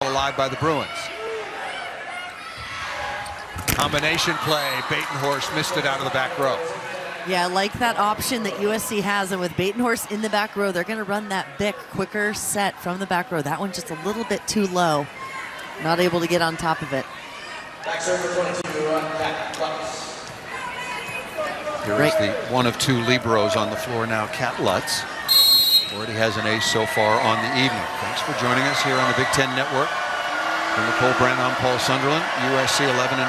alive by the Bruins. Combination play. Batenhorst missed it out of the back row. Yeah, I like that option that USC has, and with Batenhorst in the back row, they're going to run that big, quicker set from the back row. That one just a little bit too low. Not able to get on top of it. Back server 22, Kat Lutz. Here is the one of two liberos on the floor now, Kat Lutz. Already has an ace so far on the evening. Thanks for joining us here on the Big Ten Network. From Nicole Brent, I'm Paul Sunderland. USC 11-4,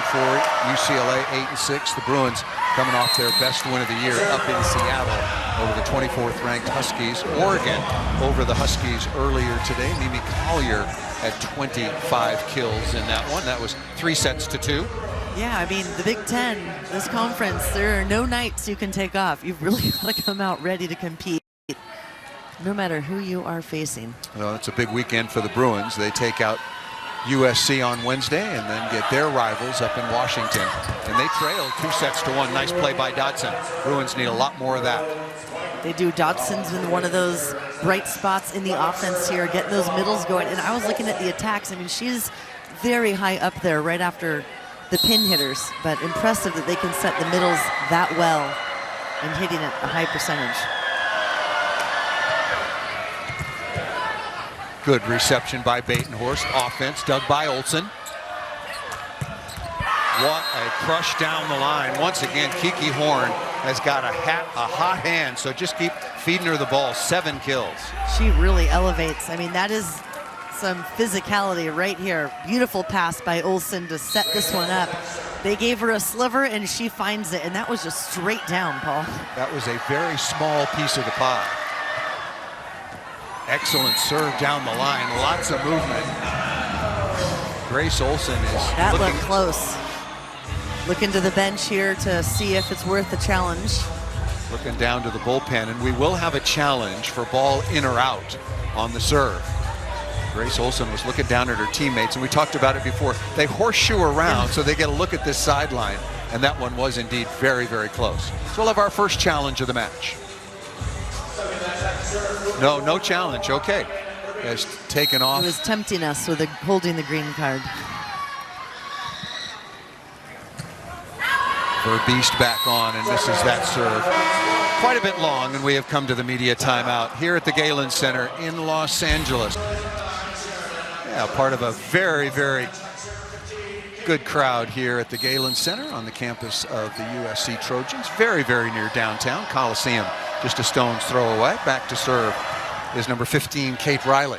UCLA 8-6. The Bruins coming off their best win of the year up in Seattle over the 24th ranked Huskies. Oregon over the Huskies earlier today. Mimi Collier had 25 kills in that one. That was 3-2. Yeah, I mean, the Big Ten, this conference, there are no nights you can take off. You've really got to come out ready to compete, no matter who you are facing. Well, it's a big weekend for the Bruins. They take out USC on Wednesday and then get their rivals up in Washington. And they trail 2-1. Nice play by Dodson. Bruins need a lot more of that. They do. Dodson's been one of those bright spots in the offense here, getting those middles going. And I was looking at the attacks. I mean, she's very high up there right after the pin hitters, but impressive that they can set the middles that well and hitting it a high percentage. Good reception by Batenhorst. Offense dug by Olsen. What a crush down the line. Once again, Kiki Horn has got a hot hand, so just keep feeding her the ball. 7 kills. She really elevates. I mean, that is some physicality right here. Beautiful pass by Olsen to set this one up. They gave her a sliver and she finds it, and that was just straight down, Paul. That was a very small piece of the pie. Excellent serve down the line. Lots of movement. Grace Olsen is that looking looked close. Looking to the bench here to see if it's worth the challenge. Looking down to the bullpen, and we will have a challenge for ball in or out on the serve. Grace Olsen was looking down at her teammates, and we talked about it before. They horseshoe around, so they get a look at this sideline, and that one was indeed very, very close. So we'll have our first challenge of the match. No challenge. Okay. Has taken off. He was tempting us with holding the green card. Verbeest back on and misses that serve. Quite a bit long, and we have come to the media timeout here at the Galen Center in Los Angeles. Yeah, part of a very, very good crowd here at the Galen Center on the campus of the USC Trojans. Very, very near downtown. Coliseum just a stone's throw away. Back to serve is number 15, Kate Riley.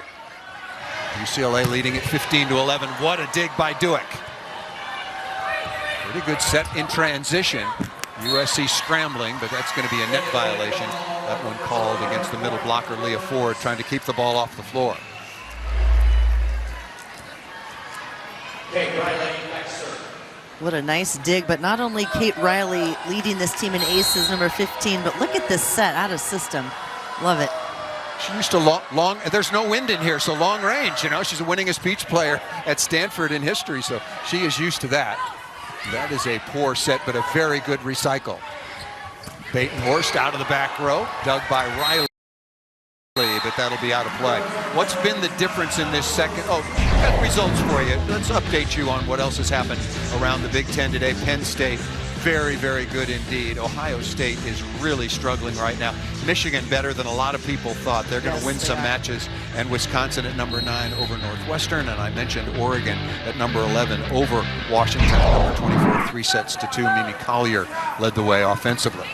UCLA leading at 15-11. What a dig by Dueck. Pretty good set in transition. USC scrambling, but that's going to be a net violation. That one called against the middle blocker, Leah Ford, trying to keep the ball off the floor. Kate Riley, next serve. What a nice dig, but not only Kate Riley leading this team in aces, number 15, but look at this set out of system. Love it. She used to long, there's no wind in here, so long range, you know. She's a winningest speech player at Stanford in history, so she is used to that. That is a poor set, but a very good recycle. Batenhorst out of the back row, dug by Riley, but that'll be out of play. What's been the difference in this second? Oh, got results for you. Let's update you on what else has happened around the Big Ten today. Penn State, very, very good indeed. Ohio State is really struggling right now. Michigan better than a lot of people thought. They're going to win some matches. And Wisconsin at number 9 over Northwestern. And I mentioned Oregon at number 11 over Washington at number 24, 3-2. Mimi Collier led the way offensively.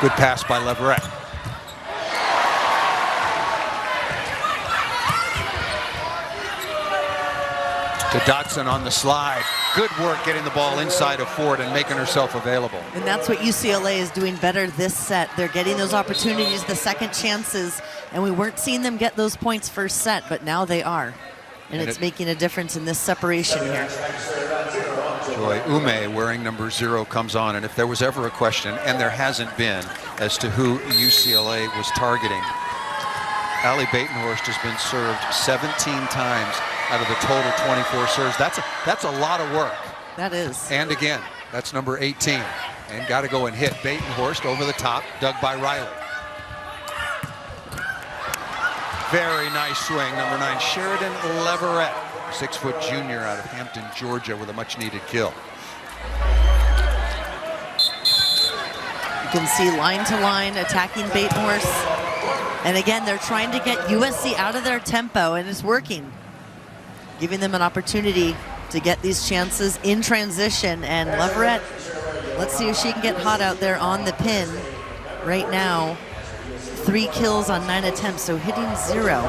Good pass by Leverett. To Dodson on the slide. Good work getting the ball inside of Ford and making herself available. And that's what UCLA is doing better this set. They're getting those opportunities, the second chances, and we weren't seeing them get those points first set, but now they are. And it's making a difference in this separation here. Joy Ume wearing number 0 comes on, and if there was ever a question, and there hasn't been, as to who UCLA was targeting, Allie Batenhorst has been served 17 times out of the total 24 serves. That's a lot of work. That is. And again, that's number 18. And got to go and hit. Batenhorst over the top, dug by Riley. Very nice swing. Number 9, Sheridan Leverett, 6-foot junior out of Hampton, Georgia, with a much-needed kill. You can see line to line attacking Batenhorst. And again, they're trying to get USC out of their tempo, and it's working. Giving them an opportunity to get these chances in transition. And Leverett, let's see if she can get hot out there on the pin right now. 3 kills on 9 attempts, so hitting 0.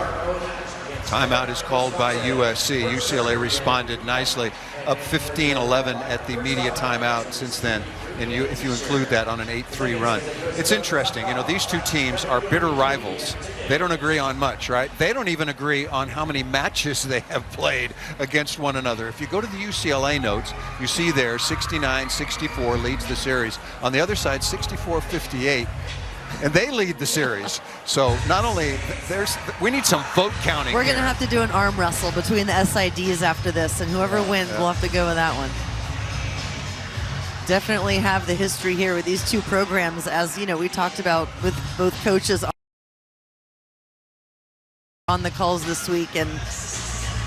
Timeout is called by USC. UCLA responded nicely, up 15-11 at the media timeout since then, and if you include that on an 8-3 run. It's interesting, you know, these two teams are bitter rivals. They don't agree on much, right? They don't even agree on how many matches they have played against one another. If you go to the UCLA notes, you see there 69-64 leads the series. On the other side, 64-58. And they lead the series. So not only we need some vote counting. We're going to have to do an arm wrestle between the SIDs after this, and whoever wins, we'll have to go with that one. Definitely have the history here with these two programs, as you know, we talked about with both coaches on the calls this week, and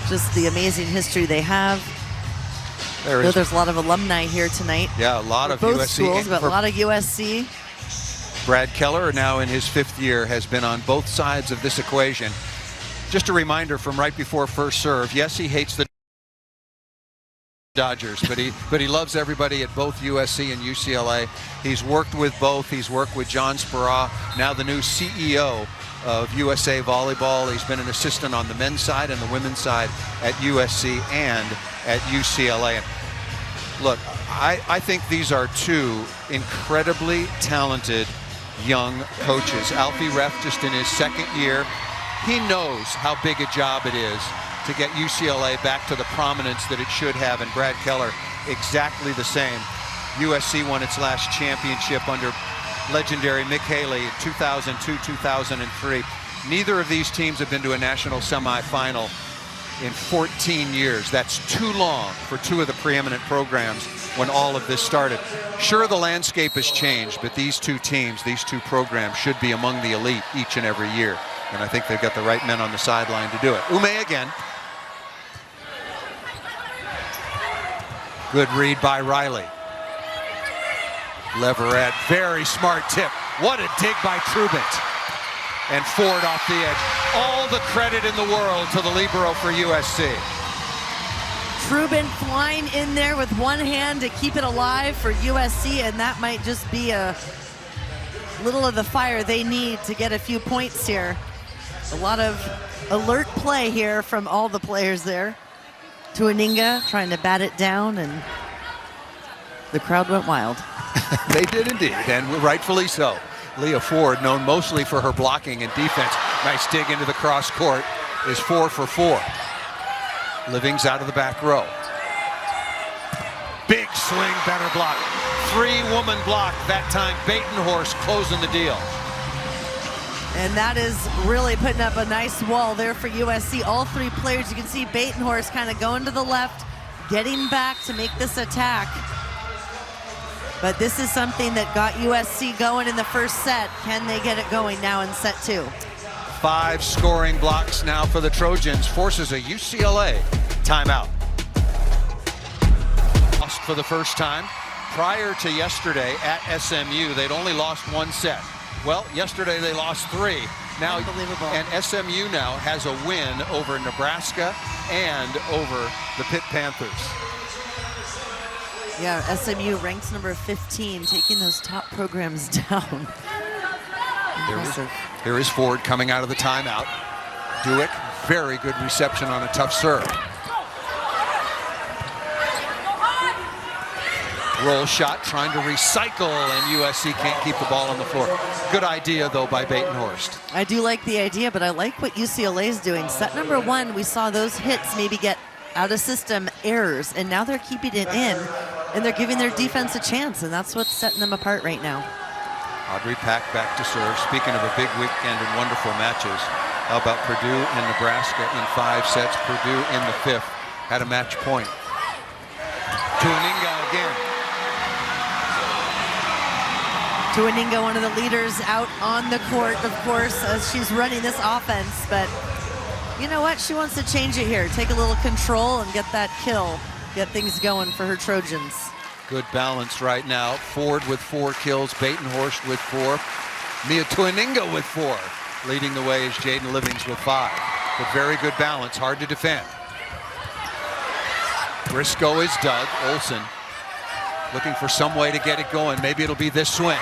just the amazing history they have. There's a lot of alumni here tonight. Yeah, a lot of both USC schools, but a lot of USC. Brad Keller, now in his 5th year, has been on both sides of this equation. Just a reminder from right before first serve, yes, he hates the Dodgers, but he loves everybody at both USC and UCLA. He's worked with both. He's worked with John Speraw, now the new CEO of USA Volleyball. He's been an assistant on the men's side and the women's side at USC and at UCLA. And look, I think these are two incredibly talented young coaches. Alfie Reff, just in his 2nd year, he knows how big a job it is to get UCLA back to the prominence that it should have, and Brad Keller exactly the same. USC won its last championship under legendary Mick Haley in 2002, 2003. Neither of these teams have been to a national semifinal in 14 years. That's too long for two of the preeminent programs when all of this started. Sure, the landscape has changed, but these two teams, these two programs should be among the elite each and every year. And I think they've got the right men on the sideline to do it. Ume again. Good read by Riley. Leverett, very smart tip. What a dig by Trubant. And Ford off the edge. All the credit in the world to the libero for USC. Trubin flying in there with one hand to keep it alive for USC, and that might just be a little of the fire they need to get a few points here. A lot of alert play here from all the players there. Tuaninga trying to bat it down, and the crowd went wild. They did indeed, and rightfully so. Leah Ford, known mostly for her blocking and defense. Nice dig into the cross court, is 4 for 4. Living's out of the back row. Big swing, better block. 3-woman block that time. Batenhorst closing the deal. And that is really putting up a nice wall there for USC. All 3 players, you can see Batenhorst kind of going to the left, getting back to make this attack. But this is something that got USC going in the first set. Can they get it going now in set 2? 5 scoring blocks now for the Trojans. Forces a UCLA timeout. Lost for the first time. Prior to yesterday at SMU, they'd only lost 1 set. Well, yesterday they lost 3. Now, unbelievable. And SMU now has a win over Nebraska and over the Pitt Panthers. Yeah, SMU ranks number 15, taking those top programs down. Impressive. Here is Ford coming out of the timeout. Dewick, very good reception on a tough serve. Roll shot, trying to recycle, and USC can't keep the ball on the floor. Good idea, though, by Batenhorst. I do like the idea, but I like what UCLA is doing. Set number 1, we saw those hits maybe get out of system errors, and now they're keeping it in, and they're giving their defense a chance, and that's what's setting them apart right now. Audrey Pack back to serve. Speaking of a big weekend and wonderful matches, how about Purdue and Nebraska in 5 sets? Purdue in the 5th had a match point. Tuaninga again. Tuaninga, one of the leaders out on the court, of course, as she's running this offense, but You know what? She wants to change it here. Take a little control and get that kill. Get things going for her Trojans. Good balance right now. Ford with 4 kills, Batenhorst with 4, Mia Tuininga with 4. Leading the way is Jaden Livings with 5. But very good balance, hard to defend. Briscoe is dug. Olsen looking for some way to get it going. Maybe it'll be this swing.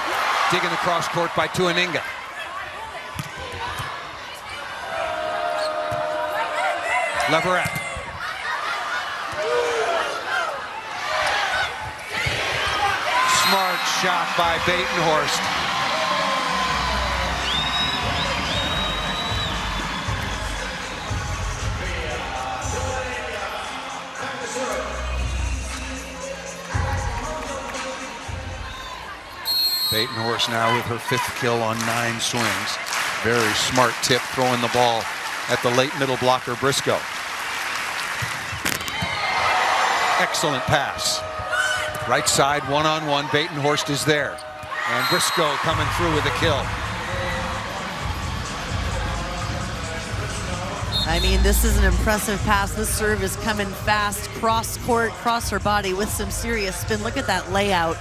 Digging the cross court by Tuininga. Leverett. Smart shot by Batenhorst. Batenhorst now with her 5th kill on 9 swings. Very smart tip, throwing the ball at the late middle blocker Briscoe. Excellent pass. Right side, one-on-one, Batenhorst is there. And Briscoe coming through with a kill. I mean, this is an impressive pass. This serve is coming fast, cross court, cross her body with some serious spin. Look at that layout.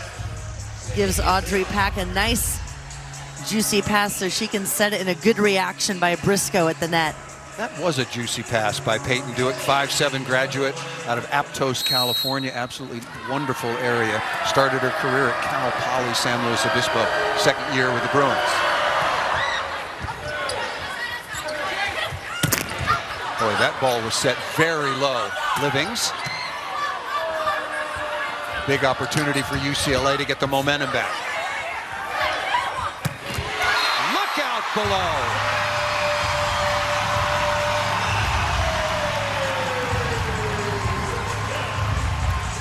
Gives Audrey Pack a nice, juicy pass so she can set it in a good reaction by Briscoe at the net. That was a juicy pass by Peyton Dewitt, 5'7" graduate out of Aptos, California. Absolutely wonderful area. Started her career at Cal Poly San Luis Obispo, 2nd year with the Bruins. Boy, that ball was set very low. Livings. Big opportunity for UCLA to get the momentum back. Look out below.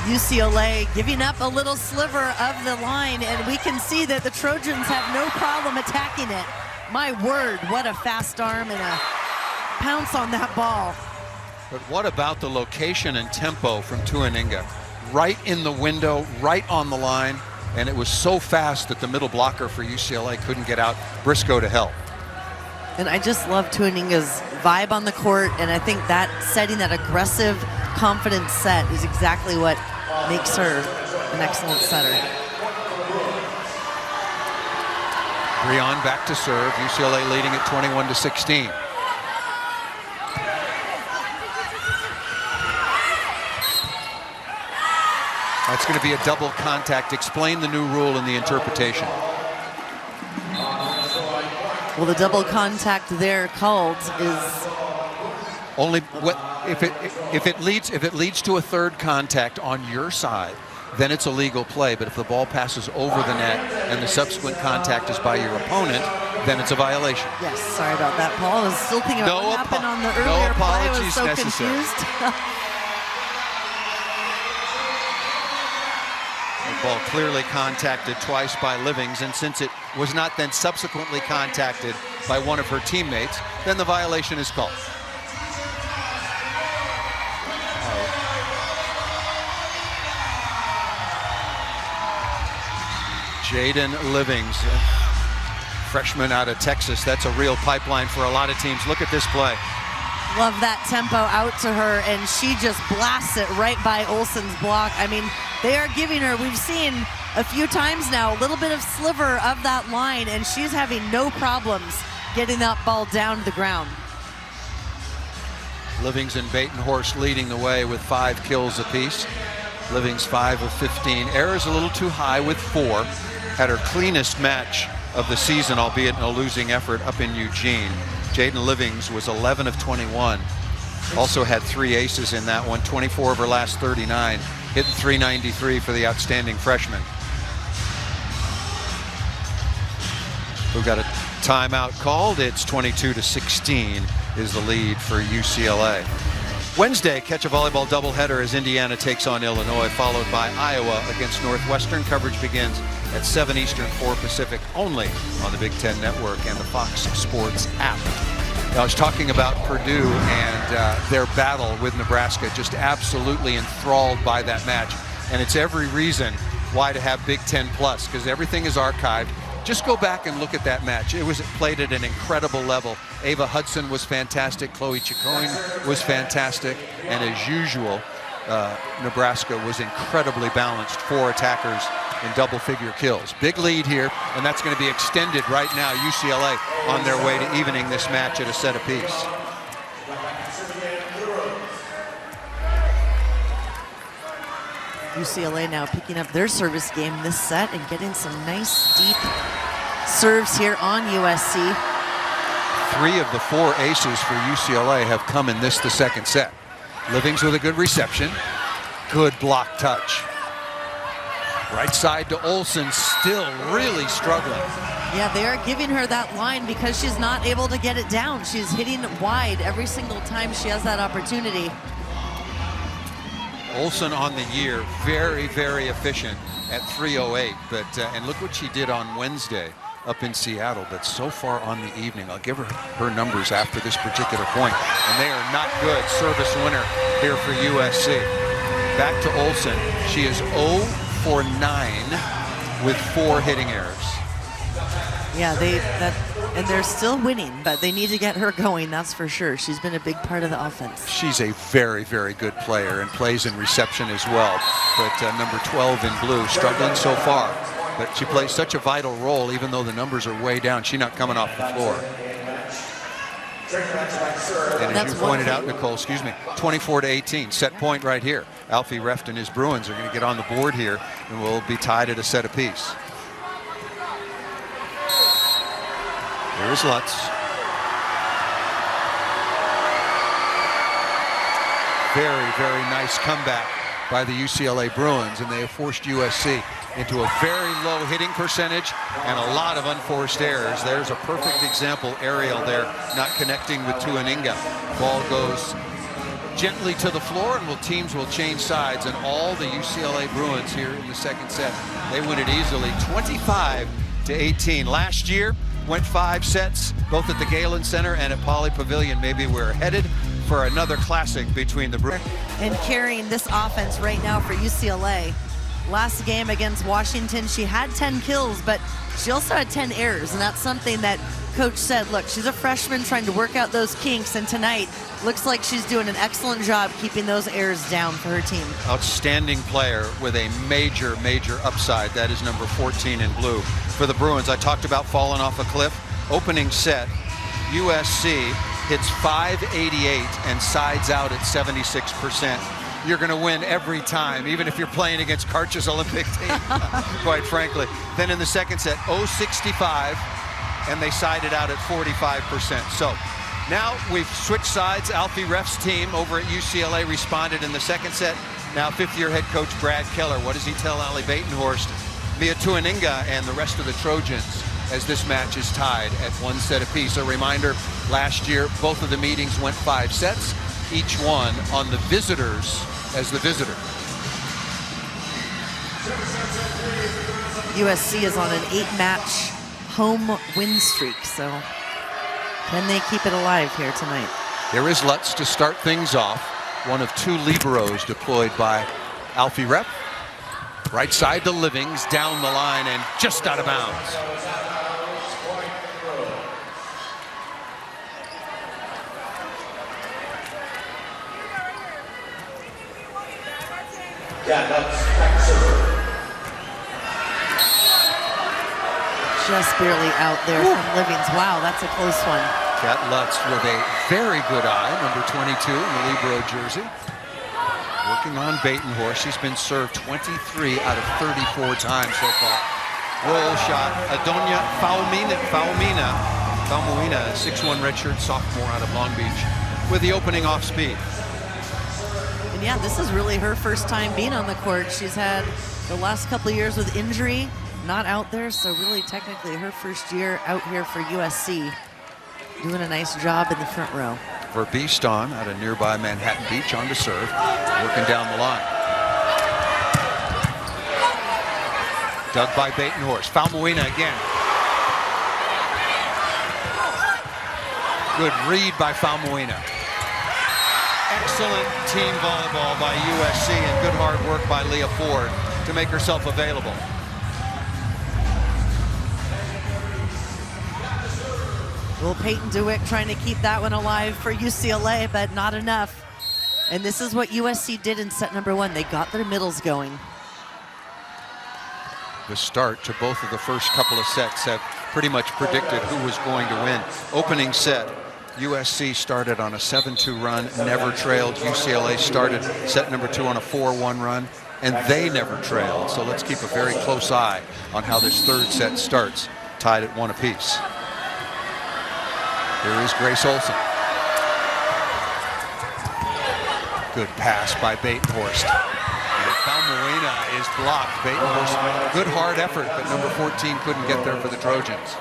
UCLA giving up a little sliver of the line, and we can see that the Trojans have no problem attacking it. My word, what a fast arm and a pounce on that ball. But what about the location and tempo from Tuininga? Right in the window, right on the line, and it was so fast that the middle blocker for UCLA couldn't get out Briscoe to help. And I just love Tuininga's vibe on the court, and I think that setting that aggressive, confident set is exactly what makes her an excellent setter. Breon back to serve. UCLA leading at 21-16. That's going to be a double contact. Explain the new rule and the interpretation. Well, the double contact there called is only if it leads to a 3rd contact on your side, then it's a legal play. But if the ball passes over the net and the subsequent contact is by your opponent, then it's a violation. Yes, sorry about that, Paul. I was still thinking about what happened on the earlier play. I was so confused. The ball clearly contacted twice by Livings, and since it was not then subsequently contacted by one of her teammates, then the violation is called. Jaden Livings, freshman out of Texas. That's a real pipeline for a lot of teams. Look at this play. Love that tempo out to her, and she just blasts it right by Olsen's block. I mean, they are giving her, we've seen a few times now, a little bit of sliver of that line, and she's having no problems getting that ball down to the ground. Livings and Batenhorst leading the way with 5 kills apiece. Livings 5 of 15. Errors a little too high with 4. Had her cleanest match of the season, albeit in a losing effort, up in Eugene. Jaden Livings was 11 of 21. Also had 3 aces in that one, 24 of her last 39. Hitting .393 for the outstanding freshman. Who got a timeout called. It's 22-16 is the lead for UCLA. Wednesday, catch a volleyball doubleheader as Indiana takes on Illinois, followed by Iowa against Northwestern. Coverage begins at 7 Eastern, 4 Pacific, only on the Big Ten Network and the Fox Sports app. Now, I was talking about Purdue and their battle with Nebraska, just absolutely enthralled by that match. And it's every reason why to have Big Ten Plus, because everything is archived. Just go back and look at that match. It was played at an incredible level. Ava Hudson was fantastic. Chloe Chicoine was fantastic. And as usual, Nebraska was incredibly balanced. 4 attackers in double-figure kills. Big lead here, and that's going to be extended right now. UCLA on their way to evening this match at a set apiece. UCLA now picking up their service game this set and getting some nice deep serves here on USC. 3 of the 4 aces for UCLA have come in the second set. Livings with a good reception. Good block touch. Right side to Olsen, still really struggling. Yeah, they are giving her that line because she's not able to get it down. She's hitting wide every single time she has that opportunity. Olsen on the year, very, very efficient at 308. But and look what she did on Wednesday up in Seattle. But so far on the evening, I'll give her numbers after this particular point, and they are not good. Service winner here for USC. Back to Olsen. She is 0 for 9 with 4 hitting errors. Yeah, and they're still winning, but they need to get her going, that's for sure. She's been a big part of the offense. She's a very, very good player and plays in reception as well. But number 12 in blue, struggling so far. But she plays such a vital role, even though the numbers are way down. She's not coming off the floor. And as you pointed out, Nicole, 24-18, set point right here. Alfie Reft and his Bruins are going to get on the board here, and we'll be tied at a set apiece. Here's Lutz. Very, very nice comeback by the UCLA Bruins, and they have forced USC into a very low hitting percentage and a lot of unforced errors. There's a perfect example, Ariel there, not connecting with Tuaninga. Ball goes gently to the floor, and teams will change sides, and all the UCLA Bruins here in the second set, they win it easily, 25-18. Last year, went 5 sets, both at the Galen Center and at Pauley Pavilion. Maybe we're headed for another classic between the Bruins. And carrying this offense right now for UCLA. Last game against Washington, she had 10 kills, but she also had 10 errors, and that's something that Coach said, look, she's a freshman trying to work out those kinks, and tonight looks like she's doing an excellent job keeping those errors down for her team. Outstanding player with a major, major upside. That is number 14 in blue for the Bruins. I talked about falling off a cliff. Opening set, USC hits 588 and sides out at 76%. You're going to win every time, even if you're playing against Karch's Olympic team, quite frankly. Then in the second set, 065, and they sided out at 45%. So now we've switched sides. Alfie Ref's team over at UCLA responded in the second set. Now fifth-year head coach Brad Keller, what does he tell Ali Batenhorst, Mia Tuaninga, and the rest of the Trojans as this match is tied at 1 set apiece? A reminder, last year, both of the meetings went 5 sets, each one on the visitors as the visitor. USC is on an 8-match home win streak, so can they keep it alive here tonight? There is Lutz to start things off. One of 2 liberos deployed by Alfie Rep. Right side to Livings, down the line and just out of bounds. Just barely out there from Livings. Wow, that's a close one. Kat Lutz with a very good eye, number 22 in the libero jersey. Working on Batenhorst. She's been served 23 out of 34 times so far. Roll shot, Adonia Faumina, 6'1" redshirt sophomore out of Long Beach, with the opening off speed. And yeah, this is really her first time being on the court. She's had the last couple of years with injury, not out there, so really technically her first year out here for USC, doing a nice job in the front row. Verbeeston out of nearby Manhattan Beach on to serve, working down the line. Dug by Batenhorst. Faumuina again. Good read by Faumuina. Excellent team volleyball by USC and good hard work by Leah Ford to make herself available. Well, Peyton DeWitt trying to keep that one alive for UCLA, but not enough. And this is what USC did in set number 1. They got their middles going. The start to both of the first couple of sets have pretty much predicted who was going to win. Opening set, USC started on a 7-2 run, never trailed. UCLA started set number 2 on a 4-1 run, and they never trailed. So let's keep a very close eye on how this third set starts, tied at 1 apiece. Here is Grace Olson. Good pass by Batenhorst. Falmuena is blocked. Batenhorst, good hard effort, but number 14 couldn't get there for the Trojans.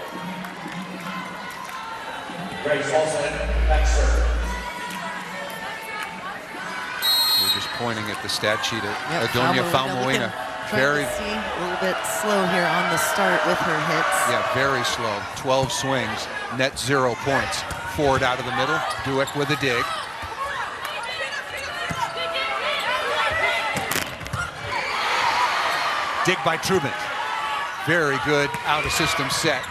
Grace Olson, next serve. We're just pointing at the stat sheet at Yep, Adonia Falmuena. Very a little bit slow here on the start with her hits. Yeah, very slow. 12 swings, net 0 points. Ford out of the middle. Dueck with a dig. Dig by Trubin. Very good out of system set.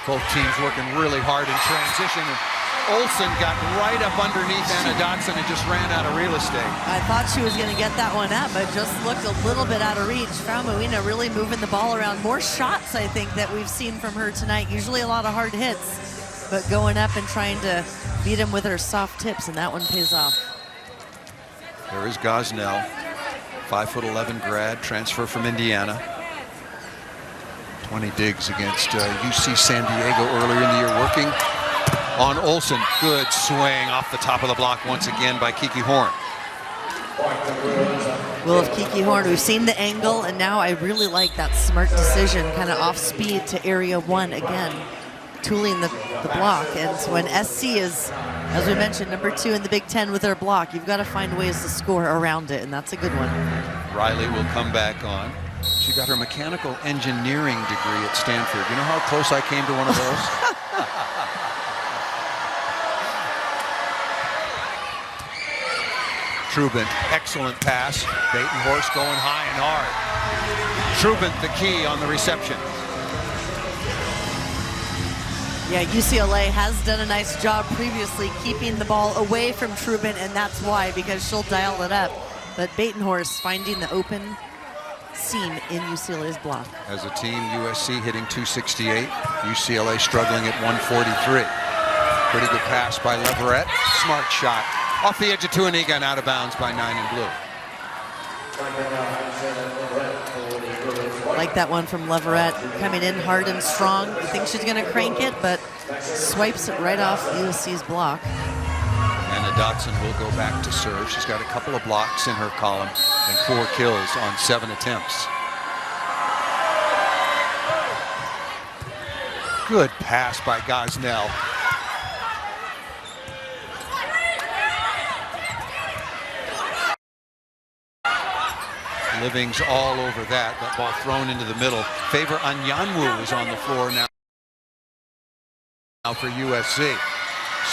Both teams working really hard in transition. And Olsen got right up underneath Anna Dotson and just ran out of real estate. I thought she was going to get that one up, but just looked a little bit out of reach. Falmuena really moving the ball around. More shots, I think, that we've seen from her tonight. Usually a lot of hard hits, but going up and trying to beat him with her soft tips, and that one pays off. There is Gosnell, 5'11" grad, transfer from Indiana. 20 digs against UC San Diego earlier in the year, working on Olsen. Good swing off the top of the block once again by Kiki Horn. Well, of Kiki Horn, we've seen the angle, and now I really like that smart decision, kind of off speed to area 1 again, tooling the block. And when SC is, as we mentioned, number 2 in the Big Ten with their block, you've got to find ways to score around it, and that's a good one. Riley will come back on. She got her mechanical engineering degree at Stanford. You know how close I came to one of those? Trubin, excellent pass. Batenhorst going high and hard. Trubin, the key on the reception. Yeah, UCLA has done a nice job previously keeping the ball away from Trubin, and that's why, because she'll dial it up. But Batenhorst finding the open seam in UCLA's block. As a team, USC hitting 268, UCLA struggling at 143. Pretty good pass by Leverett. Smart shot. Off the edge of Tuaniga and out of bounds by 9 in blue. Like that one from Leverett, coming in hard and strong. You think she's going to crank it, but swipes it right off USC's block. Anna Dotson will go back to serve. She's got a couple of blocks in her column and 4 kills on 7 attempts. Good pass by Gosnell. Living's all over that. That ball thrown into the middle. Favor Anyanwu is on the floor now for USC.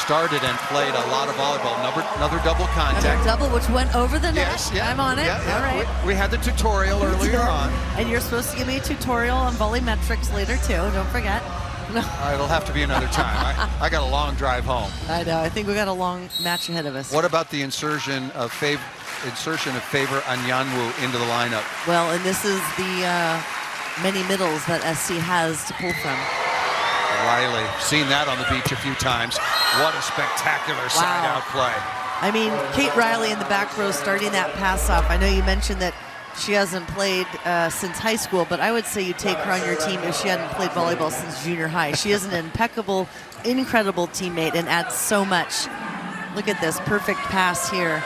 Started and played a lot of volleyball. Another double contact. Another double, which went over the net. Yes, yeah, I'm on it. Yeah, all right. We had the tutorial earlier on. And you're supposed to give me a tutorial on volleymetrics later too. Don't forget. It'll have to be another time. I got a long drive home. I know. I think we got a long match ahead of us. What about the insertion of Favor Anyanwu into the lineup? Well, and this is the many middles that SC has to pull from. Riley, seen that on the beach a few times. What a spectacular side-out play. I mean, Kate Riley in the back row starting that pass off. I know you mentioned that she hasn't played since high school, but I would say you take her on your team if she hadn't played volleyball since junior high. She is an impeccable, incredible teammate and adds so much. Look at this perfect pass here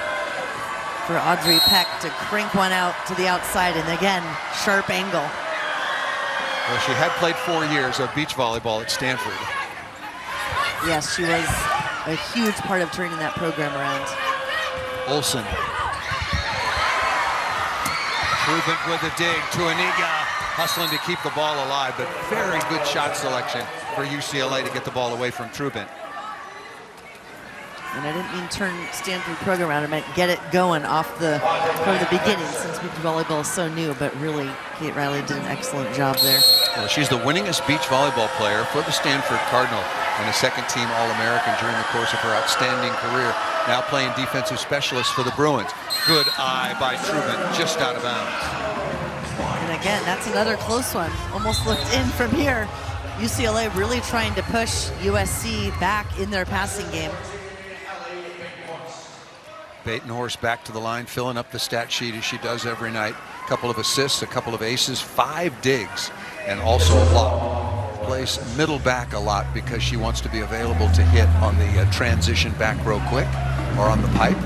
for Audrey Peck to crank one out to the outside, and again, sharp angle. Well, she had played 4 years of beach volleyball at Stanford. Yes, she was a huge part of turning that program around. Olsen. Trubin with a dig. Tuaniga hustling to keep the ball alive, but very good shot selection for UCLA to get the ball away from Trubin. And I didn't mean turn Stanford program around. I meant get it going from the beginning, since beach volleyball is so new. But really, Kate Riley did an excellent job there. Well, she's the winningest beach volleyball player for the Stanford Cardinal and a second-team All-American during the course of her outstanding career. Now playing defensive specialist for the Bruins. Good eye by Trubin, just out of bounds. And again, that's another close one. Almost looked in from here. UCLA really trying to push USC back in their passing game. Batenhorst back to the line, filling up the stat sheet as she does every night. A couple of assists, a couple of aces, 5 digs, and also a block. Plays middle back a lot because she wants to be available to hit on the transition back row quick or on the pipe.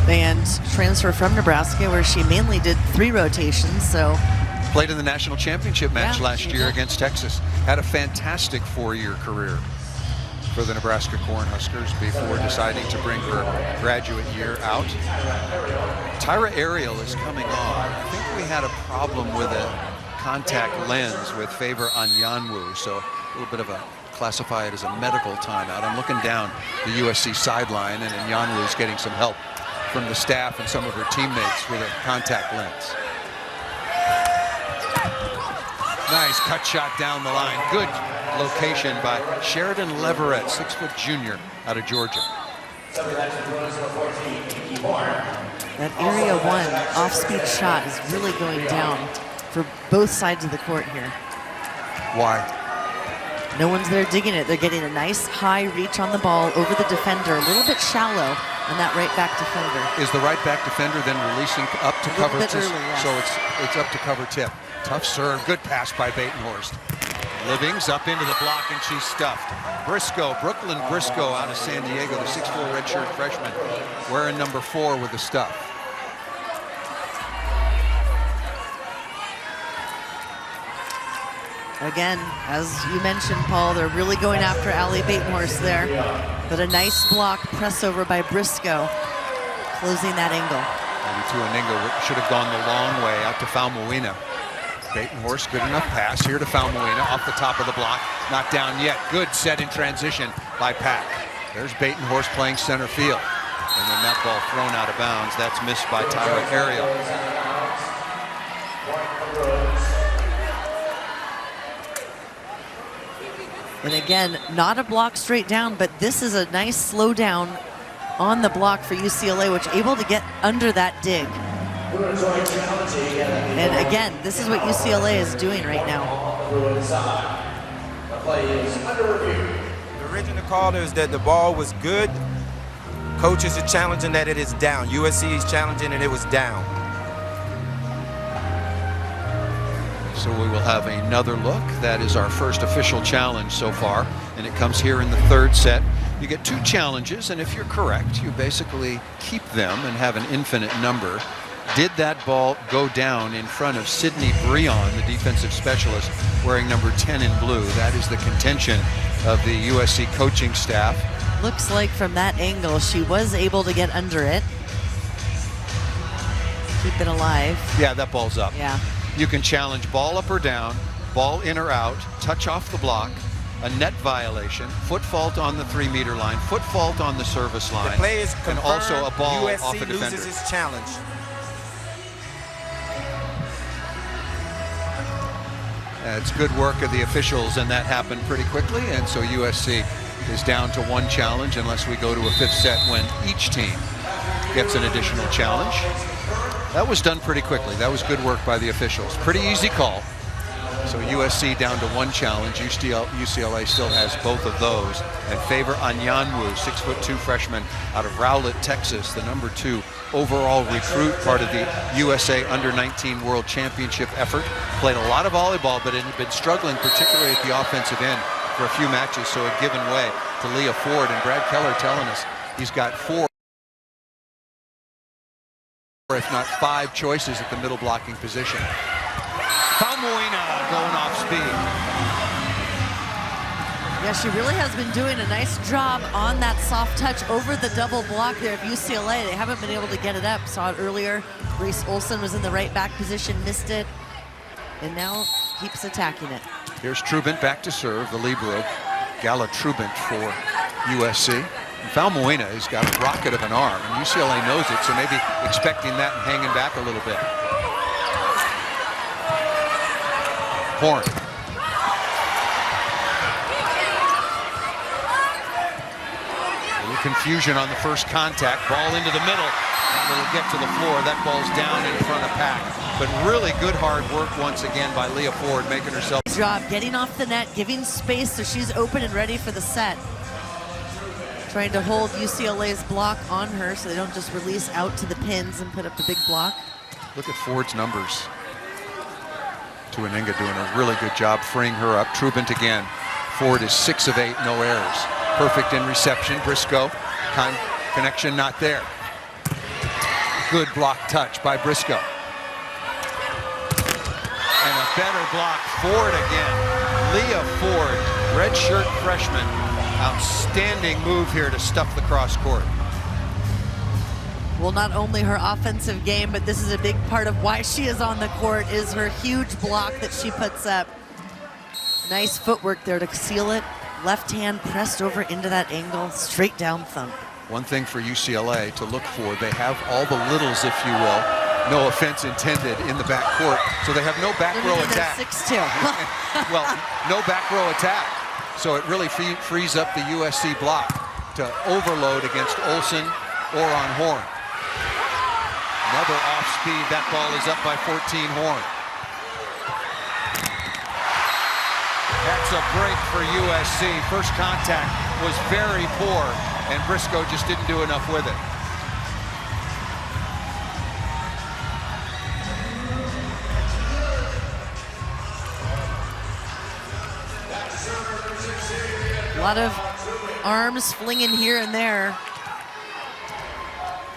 And transfer from Nebraska, where she mainly did 3 rotations, so. Played in the national championship match last year did. against Texas. Had a fantastic 4-year career for the Nebraska Cornhuskers before deciding to bring her graduate year out. Tyra Ariel is coming on. I think we had a problem with a contact lens with Favor Anyanwu, so a little bit of a classify it as a medical timeout. I'm looking down the USC sideline, and Anyanwu is getting some help from the staff and some of her teammates with a contact lens. Nice cut shot down the line. Good location by Sheridan Leverett, 6-foot junior out of Georgia. That area 1 off-speed shot is really going down for both sides of the court here. Why? No one's there digging it. They're getting a nice high reach on the ball over the defender, a little bit shallow on that right back defender. Is the right back defender then releasing up to cover? Bit early, yes. So it's up to cover tip. Tough serve, good pass by Batenhorst. Livings up into the block, and she's stuffed. Briscoe, Brooklyn Briscoe out of San Diego, the 6'4" redshirt freshman, wearing number 4 with the stuff. Again, as you mentioned, Paul, they're really going after Allie Batenhorst there. But a nice block press over by Briscoe, closing that angle. Maybe Tuaninga should have gone the long way out to Falmuina. Batenhorst, good enough pass here to Falmuina off the top of the block. Not down yet. Good set in transition by Pack. There's Batenhorst playing center field. And then that ball thrown out of bounds. That's missed by Tyra Ariel. And again, not a block straight down, but this is a nice slow down on the block for UCLA, which able to get under that dig. And again, this is what UCLA is doing right now. The original call is that the ball was good. Coaches are challenging that it is down. USC is challenging and it was down. So we will have another look. That is our first official challenge so far, and it comes here in the 3rd set. You get 2 challenges, and if you're correct, you basically keep them and have an infinite number. Did that ball go down in front of Sydney Breon, the defensive specialist, wearing number 10 in blue? That is the contention of the USC coaching staff. Looks like from that angle, she was able to get under it. Keep it alive. Yeah, that ball's up. Yeah. You can challenge ball up or down, ball in or out, touch off the block, a net violation, foot fault on the 3-meter line, foot fault on the service line, The play is and confirmed. also a ball USC off a defender. loses its challenge. It's good work of the officials, and that happened pretty quickly, and so USC is down to 1 challenge unless we go to a 5th set when each team gets an additional challenge. That was done pretty quickly. That was good work by the officials. Pretty easy call. So USC down to 1 challenge. UCLA still has both of those. And Favor Anyanwu, 6'2" freshman out of Rowlett, Texas, the number 2 overall recruit, part of the USA Under-19 World Championship effort. Played a lot of volleyball, but had been struggling, particularly at the offensive end, for a few matches, so had given way to Leah Ford. And Brad Keller telling us he's got 4, if not 5 choices at the middle blocking position. Falmuina going off speed. Yeah, she really has been doing a nice job on that soft touch over the double block there of UCLA. They haven't been able to get it up. Saw it earlier. Reese Olson was in the right back position, missed it, and now keeps attacking it. Here's Trubin back to serve, the libero, Gala Trubin for USC. And Falmuina has got a rocket of an arm, and UCLA knows it, so maybe expecting that and hanging back a little bit. Horn little confusion on the first contact. Ball into the middle. And it'll get to the floor. That ball's down in front of Pack. But really good hard work once again by Leah Ford, making herself. Good job getting off the net, giving space so she's open and ready for the set. Trying to hold UCLA's block on her so they don't just release out to the pins and put up the big block. Look at Ford's numbers. Tuaninga doing a really good job freeing her up. Trubant again. Ford is 6 of 8, no errors. Perfect in reception. Briscoe, connection not there. Good block touch by Briscoe. And a better block. Ford again. Leah Ford, redshirt freshman. Outstanding move here to stuff the cross court. Well, not only her offensive game, but this is a big part of why she is on the court, is her huge block that she puts up. Nice footwork there to seal it. Left hand pressed over into that angle, straight down thump. One thing for UCLA to look for, they have all the littles, if you will, no offense intended, in the back court. So they have no back row attack. 6'2". Well, no back row attack. So it really frees up the USC block to overload against Olsen or on Horn. Another off speed. That ball is up by 14 Horn. That's a break for USC. First contact was very poor, and Briscoe just didn't do enough with it. A lot of arms flinging here and there.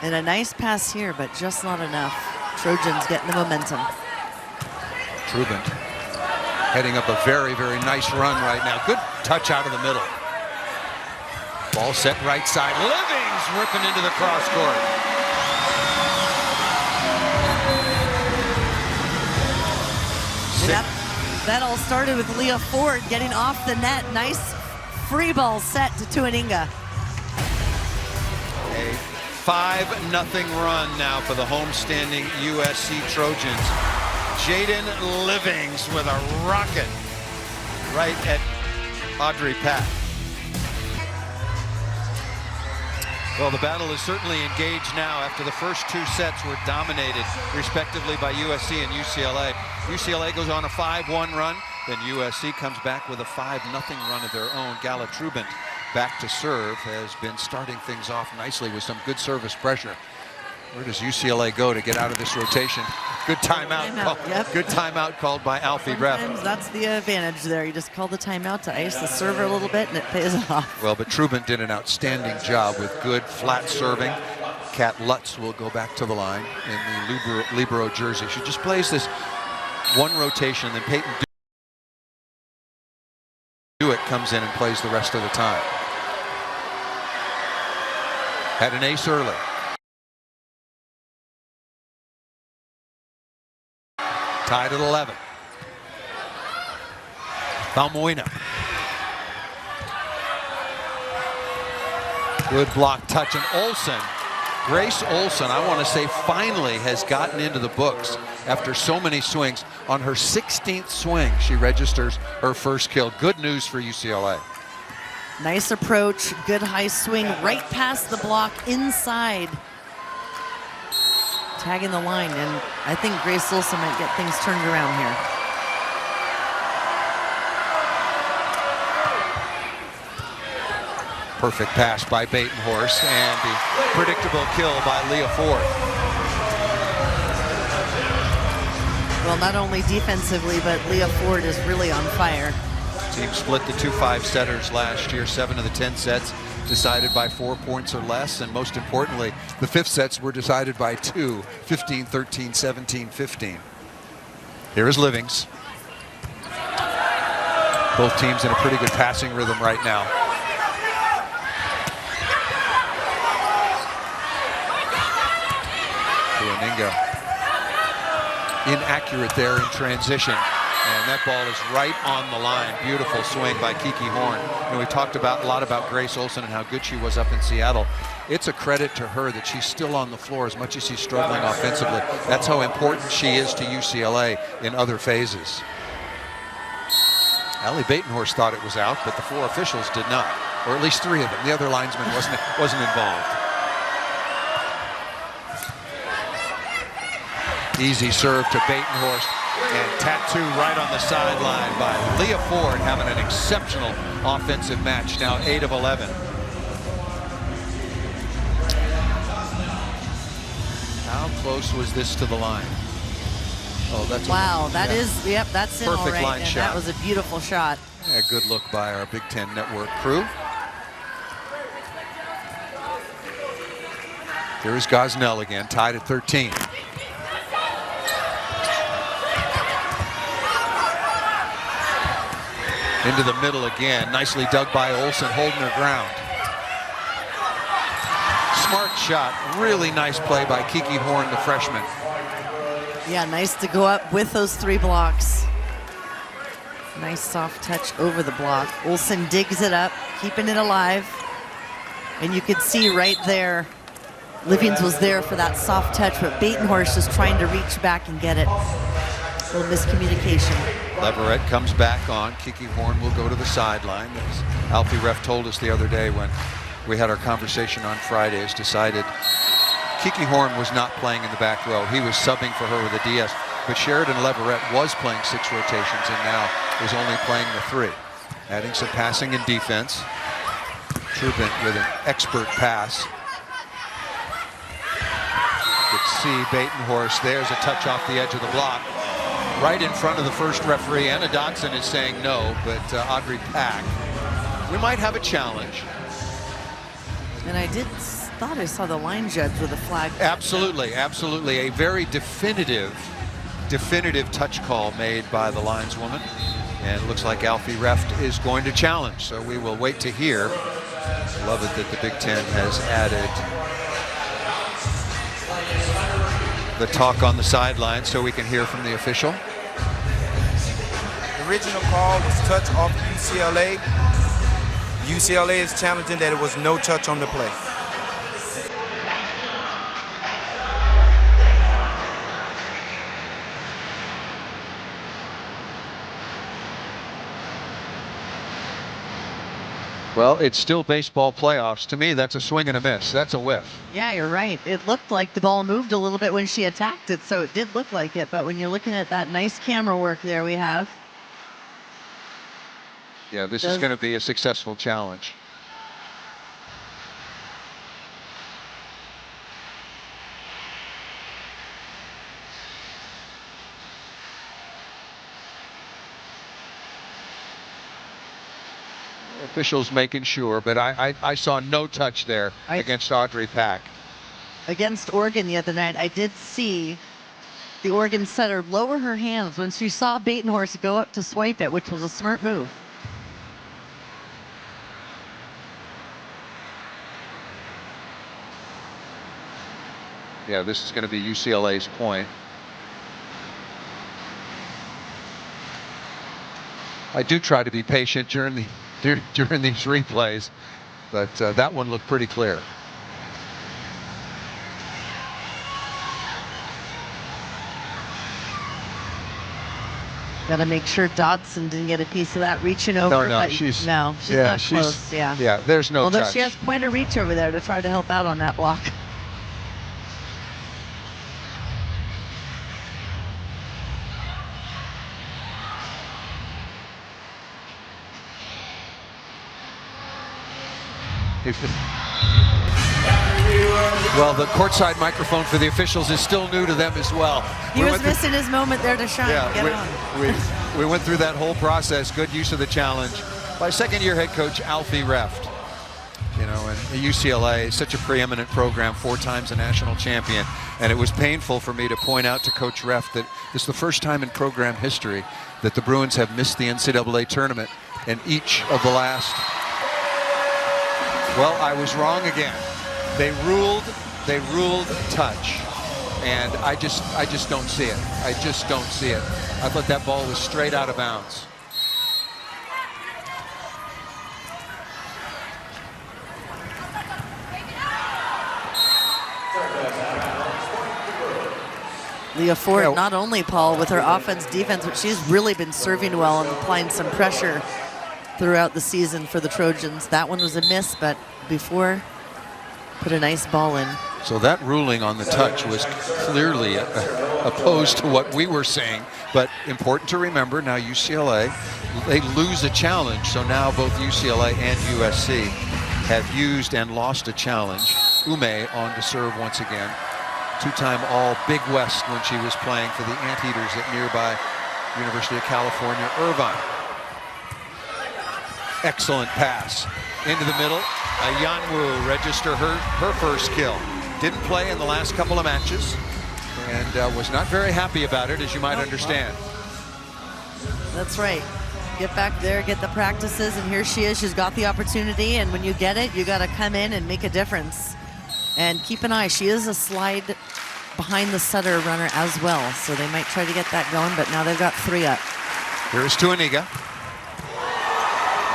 And a nice pass here, but just not enough. Trojans getting the momentum. Trubant heading up a very, very nice run right now. Good touch out of the middle. Ball set right side. Livings ripping into the cross court. That all started with Leah Ford getting off the net. Nice free ball set to Tuaninga. A 5-0 run now for the homestanding USC Trojans. Jaden Livings with a rocket right at Audrey Pack. Well, the battle is certainly engaged now after the first 2 sets were dominated respectively by USC and UCLA. UCLA goes on a 5-1 run, then USC comes back with a 5-0 run of their own. Gala Trubant back to serve, has been starting things off nicely with some good service pressure. Where does UCLA go to get out of this rotation? Good timeout. Yep. Good timeout called by Alfie Breath. Sometimes that's the advantage there. You just call the timeout to ice the server a little bit, and it pays off. Well, but Trubant did an outstanding job with good flat serving. Kat Lutz will go back to the line in the libero jersey. She just plays this one rotation, then Peyton Dewitt comes in and plays the rest of the time. Had an ace early. Tied at 11. Valmuina. Good block touch, and Olsen, Grace Olsen, I want to say finally has gotten into the books after so many swings. On her 16th swing, she registers her first kill. Good news for UCLA. Nice approach, good high swing, right past the block, inside. Tagging the line, and I think Grace Olsen might get things turned around here. Perfect pass by Batenhorst, and the predictable kill by Leah Ford. Well, not only defensively, but Leah Ford is really on fire. Team split the 2-5 setters last year. 7 of the 10 sets decided by 4 points or less, and most importantly, the 5th sets were decided by 2, 15-13, 17-15. Here is Livings. Both teams in a pretty good passing rhythm right now. Tuaninga inaccurate there in transition. And that ball is right on the line. Beautiful swing by Kiki Horn. You know, we talked a lot about Grace Olsen and how good she was up in Seattle. It's a credit to her that she's still on the floor as much as she's struggling offensively. That's how important she is to UCLA in other phases. Allie Batenhorst thought it was out, but the 4 officials did not. or at least 3 of them. The other linesman wasn't involved. Easy serve to Batenhorst, and tattoo right on the sideline by Leah Ford, having an exceptional offensive match. Now 8 of 11. How close was this to the line? Oh, that's wow. That is, yep, that's in all perfect right. line And shot. that was a beautiful shot. A good look by our Big Ten Network crew. Here is Gosnell again, tied at 13. Into the middle again, nicely dug by Olsen, holding her ground. Smart shot, really nice play by Kiki Horn, the freshman. Yeah, nice to go up with those 3 blocks. Nice soft touch over the block. Olsen digs it up, keeping it alive. And you could see right there, Livians was there for that soft touch, but Batenhorst is trying to reach back and get it. A little miscommunication. Leverett comes back on. Kiki Horn will go to the sideline. As Alfie Ref told us the other day when we had our conversation on Fridays, decided Kiki Horn was not playing in the back row. He was subbing for her with a DS. But Sheridan Leverett was playing 6 rotations and now is only playing the 3. Adding some passing and defense. Trubin with an expert pass. You could see Batenhorst. There's a touch off the edge of the block. Right in front of the first referee. Anna Dodson is saying no, but Audrey Pack. We might have a challenge. And I thought I saw the line judge with a flag. Absolutely, absolutely. A very definitive touch call made by the lineswoman. And it looks like Alfie Reft is going to challenge. So we will wait to hear. Love it that the Big Ten has added the talk on the sideline so we can hear from the official. The original call was touch off UCLA. UCLA is challenging that it was no touch on the play. Well, it's still baseball playoffs. To me, that's a swing and a miss. That's a whiff. Yeah, you're right. It looked like the ball moved a little bit when she attacked it, so it did look like it. But when you're looking at that nice camera work there we have. Yeah, this is going to be a successful challenge. Officials making sure, but I saw no touch there against Audrey Pack. Against Oregon the other night, I did see the Oregon setter lower her hands when she saw Batenhorst go up to swipe it, which was a smart move. Yeah, this is going to be UCLA's point. I do try to be patient during these replays, but that one looked pretty clear. Got to make sure Dodson didn't get a piece of that reaching over. No, she's not close. Yeah. Yeah, there's no Although touch. she has quite a reach over there to try to help out on that block. Well, the courtside microphone for the officials is still new to them as well. He was missing his moment there to shine. Yeah, we went through that whole process. Good use of the challenge by second-year head coach Alfie Reft. You know, and UCLA is such a preeminent program, 4 times a national champion. And it was painful for me to point out to Coach Reft that this is the first time in program history that the Bruins have missed the NCAA tournament in each of the last. Well, I was wrong again. They ruled touch, and I just don't see it. I just don't see it. I thought that ball was straight out of bounds. Leah Ford, not only, Paul, with her offense, defense, but she's really been serving well and applying some pressure throughout the season for the Trojans. That one was a miss, but before, put a nice ball in. So that ruling on the touch was clearly opposed to what we were saying, but important to remember now UCLA, they lose a challenge, so now both UCLA and USC have used and lost a challenge. Ume on to serve once again. Two-time all Big West when she was playing for the Anteaters at nearby University of California, Irvine. Excellent pass into the middle. Ayanwu register her first kill. Didn't play in the last couple of matches and was not very happy about it, as you might understand. That's right. Get back there, get the practices, and here she is. She's got the opportunity, and when you get it, you got to come in and make a difference. And keep an eye. She is a slide behind the Sutter runner as well, so they might try to get that going, but now they've got 3 up. Here's Tuaniga.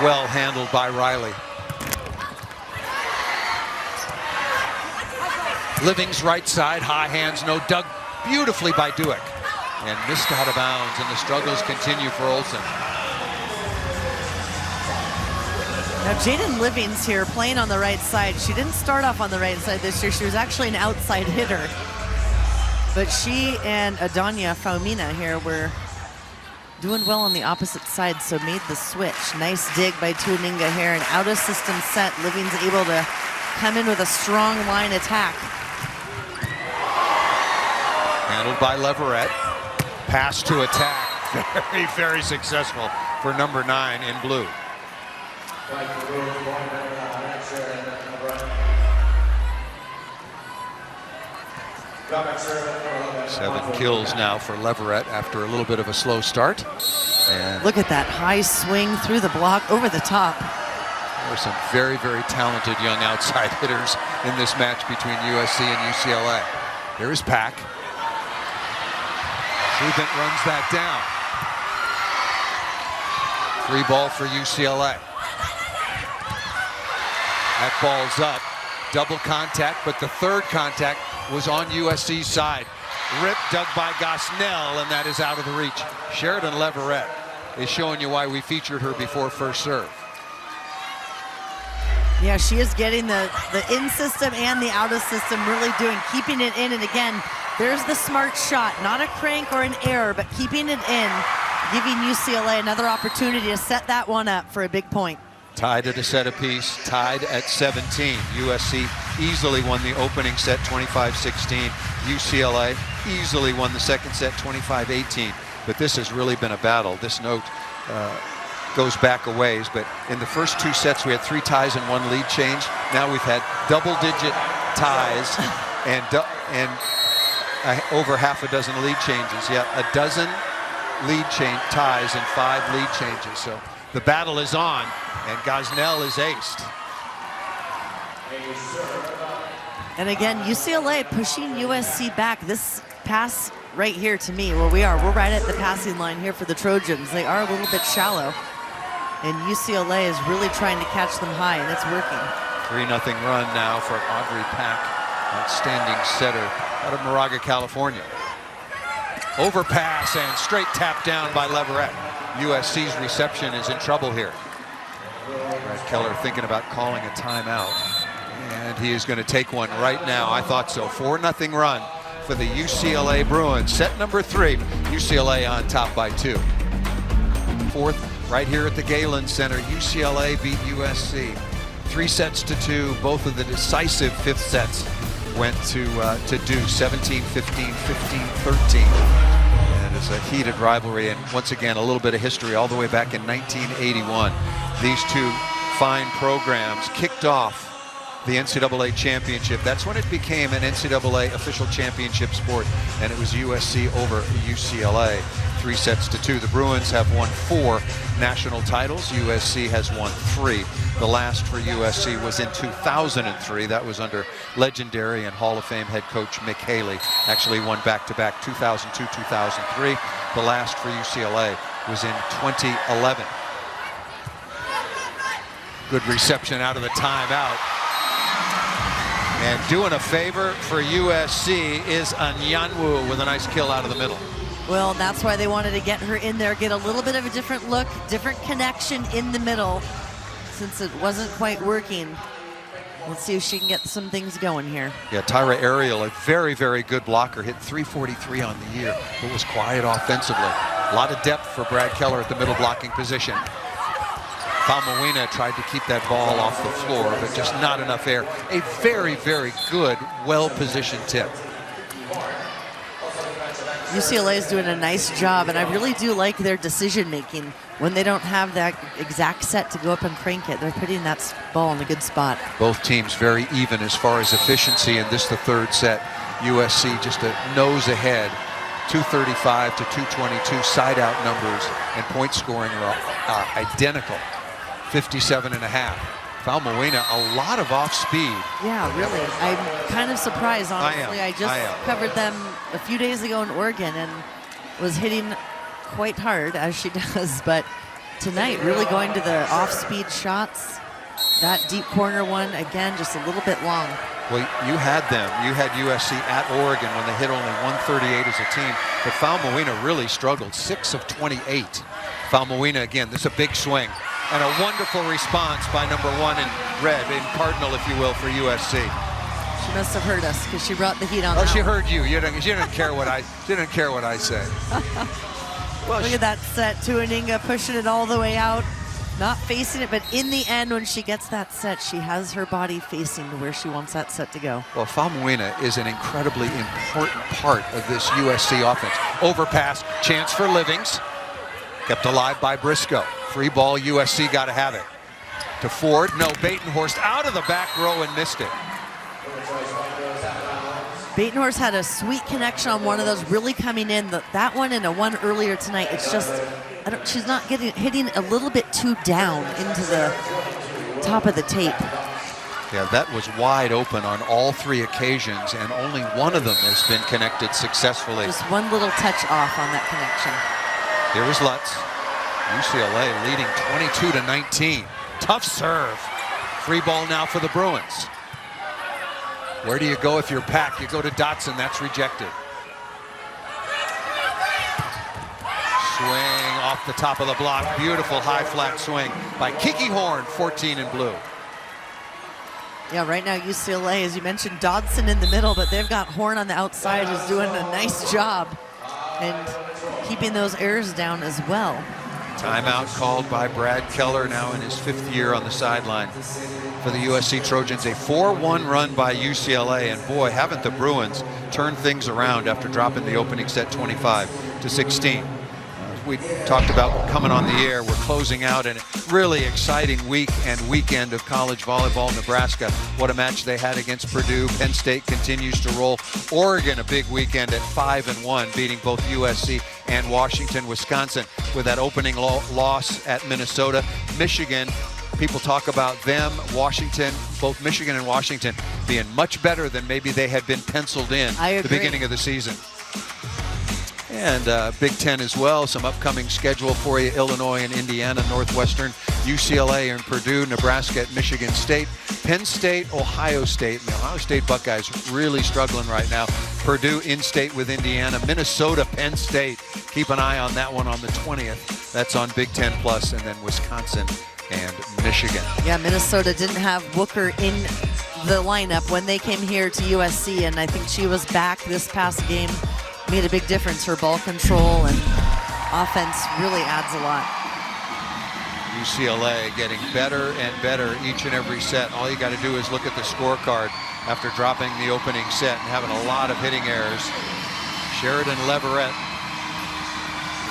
Well handled by Riley. Living's right side, high hands, no, dug beautifully by Dueck. And missed out of bounds, and the struggles continue for Olsen. Now Jaden Living's here playing on the right side. She didn't start off on the right side this year. She was actually an outside hitter. But she and Adanya Faumina here were doing well on the opposite side, so made the switch. Nice dig by Tuaninga here. An out-of-system set. Living's able to come in with a strong line attack. Handled by Leverett. Pass to attack. Very, very successful for number 9 in blue. 7 kills now for Leverett after a little bit of a slow start. And look at that high swing through the block, over the top. there are some very, very talented young outside hitters in this match between USC and UCLA. There is Pack. Trubent runs that down. 3 ball for UCLA. That ball's up. Double contact, but the third contact was on USC's side. Rip dug by Gosnell, and that is out of the reach. Sheridan Leverett is showing you why we featured her before first serve. Yeah, she is getting the in system and the out of system, really keeping it in. And again, there's the smart shot, not a crank or an error, but keeping it in, giving UCLA another opportunity to set that one up for a big point. Tied at a set apiece, tied at 17. USC easily won the opening set 25-16. UCLA easily won the second set 25-18. But this has really been a battle. This note goes back a ways, but in the first 2 sets we had 3 ties and 1 lead change. Now we've had double-digit ties and over half a dozen lead changes. Yeah, a dozen lead ties and 5 lead changes. So the battle is on, and Gosnell is aced. And again, UCLA pushing USC back. This pass right here to me, where we are, we're right at the passing line here for the Trojans. They are a little bit shallow, and UCLA is really trying to catch them high, and it's working. 3-0 run now for Audrey Pack, outstanding setter out of Moraga, California. Overpass and straight tap down by Leverett. USC's reception is in trouble here. Brad Keller thinking about calling a timeout, and he is going to take one right now. I thought so. 4-0 run for the UCLA Bruins. Set number 3, UCLA on top by 2. 4th right here at the Galen Center. UCLA beat USC 3-2. Both of the decisive 5th sets went to Deuce, 17-15, 15-13. And it's a heated rivalry, and once again a little bit of history all the way back in 1981. These 2 fine programs kicked off the NCAA championship. That's when it became an NCAA official championship sport, and it was USC over UCLA, 3-2. The Bruins have won 4 national titles. USC has won 3. The last for USC was in 2003. That was under legendary and Hall of Fame head coach Mick Haley. Actually won back-to-back 2002, 2003. The last for UCLA was in 2011. Good reception out of the timeout. And doing a favor for USC is Anyanwu with a nice kill out of the middle. Well, that's why they wanted to get her in there, get a little bit of a different look, different connection in the middle, since it wasn't quite working. Let's see if she can get some things going here. Yeah, Tyra Ariel, a very, very good blocker, hit 343 on the year, but was quiet offensively. A lot of depth for Brad Keller at the middle blocking position. Falmawina tried to keep that ball off the floor, but just not enough air. A very, very good, well-positioned tip. UCLA is doing a nice job, and I really do like their decision-making when they don't have that exact set to go up and crank it. They're putting that ball in a good spot. Both teams very even as far as efficiency in this, the third set. USC just a nose ahead, 235 to 222 side-out numbers, and point scoring are identical, 57.5. Falmawina, a lot of off speed. Yeah, really. I'm kind of surprised, honestly. I just covered them a few days ago in Oregon and was hitting quite hard, as she does. But tonight, really going to the off-speed shots. That deep corner one, again, just a little bit long. Well, you had them. You had USC at Oregon when they hit only 138 as a team. But Falmawina really struggled, 6 of 28. Falmawina, again, this is a big swing. And a wonderful response by number 1 in red, in Cardinal, if you will, for USC. She must have heard us because she brought the heat on. Oh, she heard you. You didn't care what I say. Well, look at that set. Tuaninga pushing it all the way out, not facing it, but in the end, when she gets that set, she has her body facing to where she wants that set to go. Well, Falmawina is an incredibly important part of this USC offense. Overpass, chance for Livings. Kept alive by Briscoe. Free ball, USC got to have it. To Ford, no, Batenhorst out of the back row and missed it. Batenhorst had a sweet connection on one of those, really coming in. That one and a one earlier tonight, it's just, she's not hitting a little bit too down into the top of the tape. Yeah, that was wide open on all 3 occasions, and only one of them has been connected successfully. Just one little touch off on that connection. Here is Lutz. UCLA leading 22-19. Tough serve. Free ball now for the Bruins. Where do you go if you're packed? You go to Dotson. That's rejected. Swing off the top of the block. Beautiful high flat swing by Kiki Horn, 14 in blue. Yeah, right now UCLA, as you mentioned, Dodson in the middle, but they've got Horn on the outside who's doing a nice job and keeping those errors down as well. Timeout called by Brad Keller, now in his 5th year on the sideline for the USC Trojans. A 4-1 run by UCLA, and boy, haven't the Bruins turned things around after dropping the opening set 25-16. We talked about coming on the air. We're closing out a really exciting week and weekend of college volleyball. Nebraska, what a match they had against Purdue. Penn State continues to roll. Oregon, a big weekend at 5-1, beating both USC and Washington. Wisconsin with that opening loss at Minnesota. Michigan, people talk about them. Washington, both Michigan and Washington being much better than maybe they had been penciled in at the beginning of the season. And Big Ten as well, some upcoming schedule for you. Illinois and Indiana, Northwestern, UCLA and Purdue, Nebraska at Michigan State, Penn State, Ohio State. And the Ohio State Buckeyes really struggling right now. Purdue in-state with Indiana, Minnesota, Penn State. Keep an eye on that one on the 20th. That's on Big Ten Plus, and then Wisconsin and Michigan. Yeah, Minnesota didn't have Booker in the lineup when they came here to USC, and I think she was back this past game. Made a big difference. Her ball control and offense really adds a lot. UCLA getting better and better each and every set. All you got to do is look at the scorecard after dropping the opening set and having a lot of hitting errors. Sheridan Leverett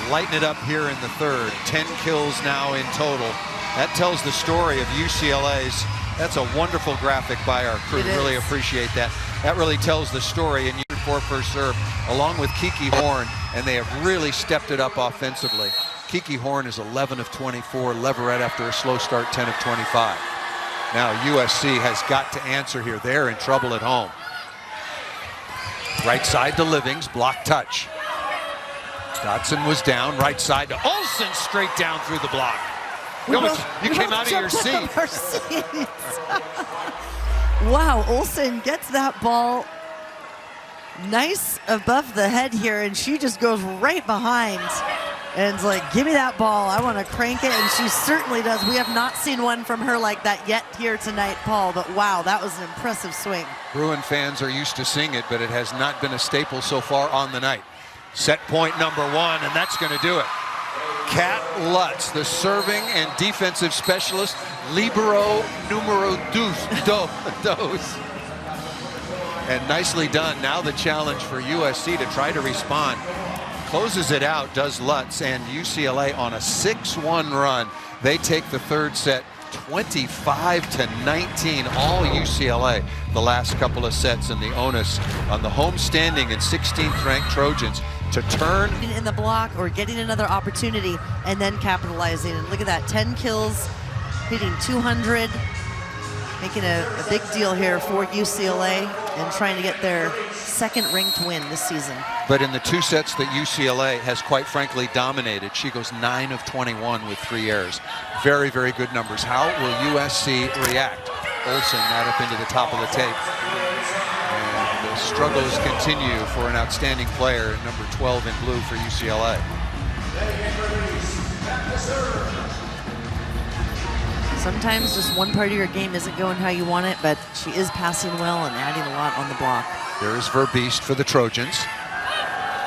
lighting it up here in the 3rd. 10 kills now in total. That tells the story of UCLA's. That's a wonderful graphic by our crew. Really appreciate that. That really tells the story. And for first serve, along with Kiki Horn, and they have really stepped it up offensively. Kiki Horn is 11 of 24. Leverett, after a slow start, 10 of 25. Now USC has got to answer here. They're in trouble at home. Right side to Livings, block touch. Dotson was down, right side to Olsen, straight down through the block. You came out of your seat. Wow, Olsen gets that ball Nice above the head here, and she just goes right behind. And it's like, give me that ball. I want to crank it, and she certainly does. We have not seen one from her like that yet here tonight, Paul, but wow, that was an impressive swing. Bruin fans are used to seeing it, but it has not been a staple so far on the night. Set point number 1, and that's going to do it. Kat Lutz, the serving and defensive specialist, libero numero dos. And nicely done. Now the challenge for USC to try to respond. Closes it out, does Lutz, and UCLA on a 6-1 run. They take the third set 25-19, all UCLA the last couple of sets, and the onus on the home standing and 16th ranked Trojans to turn in the block or getting another opportunity and then capitalizing. And look at that, 10 kills, hitting 200, making a big deal here for UCLA and trying to get their second ranked win this season. But in the 2 sets that UCLA has quite frankly dominated, she goes 9 of 21 with 3 errors. Very, very good numbers. How will USC react? Olsen right up into the top of the tape. And the struggles continue for an outstanding player, number 12 in blue for UCLA. Sometimes just one part of your game isn't going how you want it, but she is passing well and adding a lot on the block. There is Verbeest for the Trojans.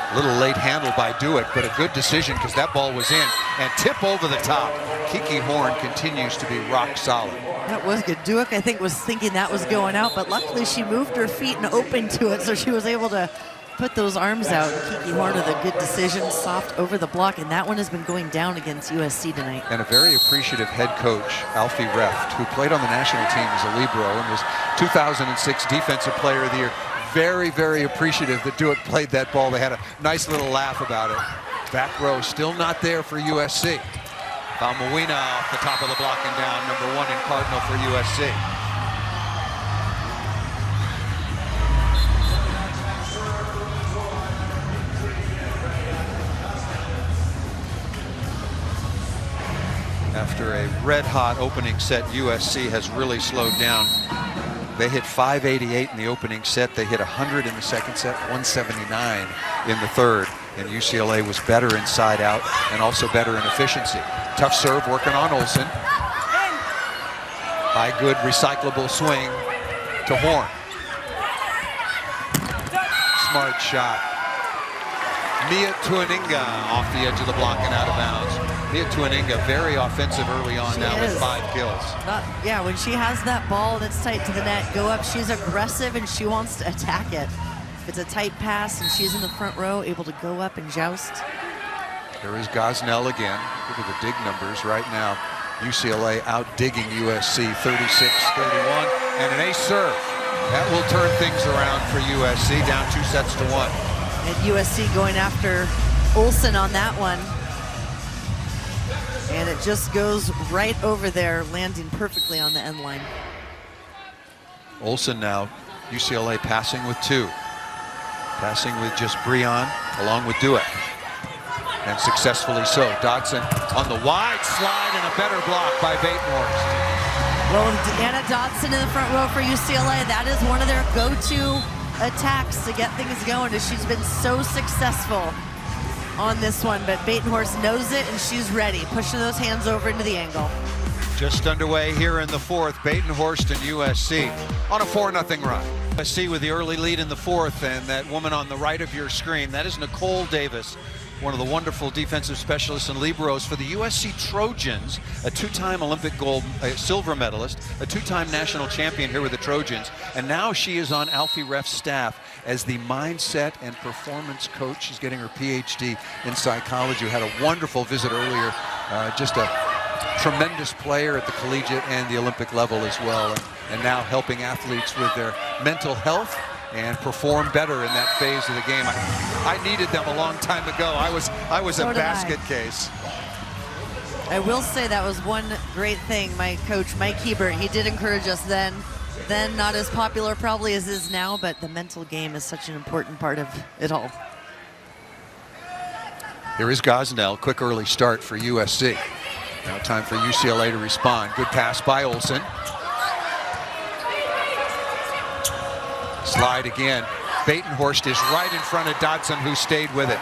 A little late handle by Dewitt, but a good decision because that ball was in. And tip over the top. Kiki Horn continues to be rock solid. That was good. Dewitt, I think, was thinking that was going out, but luckily she moved her feet and opened to it, so she was able to put those arms out. Kiki Horn with a good decision, soft over the block, and that one has been going down against USC tonight. And a very appreciative head coach, Alfie Reft, who played on the national team as a libero and was 2006 Defensive Player of the Year. Very, very appreciative that Dewitt played that ball. They had a nice little laugh about it. Back row still not there for USC. Valmuina off the top of the block and down, number 1 in Cardinal for USC. After a red-hot opening set, USC has really slowed down. They hit 588 in the opening set. They hit 100 in the second set, 179 in the third. And UCLA was better inside out and also better in efficiency. Tough serve working on Olsen. High good recyclable swing to Horn. Smart shot. Mia Tuaninga off the edge of the block and out of bounds. Mia Tuaninga very offensive early on now with 5 kills. Yeah, when she has that ball that's tight to the net, go up, she's aggressive and she wants to attack it. If it's a tight pass and she's in the front row, able to go up and joust. There is Gosnell again. Look at the dig numbers right now. UCLA out-digging USC 36-31 and an ace serve. That will turn things around for USC, down 2-1. And USC going after Olsen on that one. And it just goes right over there, landing perfectly on the end line. Olsen now, UCLA passing with 2. Passing with just Breon along with Dewitt. And successfully so. Dodson on the wide slide and a better block by Batenhorst. Well, Anna Dodson in the front row for UCLA. That is one of their go-to attacks to get things going, as she's been so successful on this one. But Batenhorst knows it and she's ready, pushing those hands over into the angle. Just underway here in the fourth. Batenhorst and USC on a 4-0 run. USC with the early lead in the fourth, and that woman on the right of your screen, that is Nicole Davis, one of the wonderful defensive specialists and liberos for the USC Trojans, a 2-time Olympic gold silver medalist, a 2-time national champion here with the Trojans, and now she is on Alfie Reft's staff as the mindset and performance coach. She's getting her PhD in psychology. We had a wonderful visit earlier, just a tremendous player at the collegiate and the Olympic level as well, and now helping athletes with their mental health and perform better in that phase of the game. I needed them a long time ago. I was So a did basket case. I will say that was one great thing. My coach, Mike Hebert, he did encourage us then. Then not as popular probably as is now, but the mental game is such an important part of it all. Here is Gosnell, quick early start for USC. Now time for UCLA to respond. Good pass by Olsen. Slide again. Batenhorst is right in front of Dodson, who stayed with it.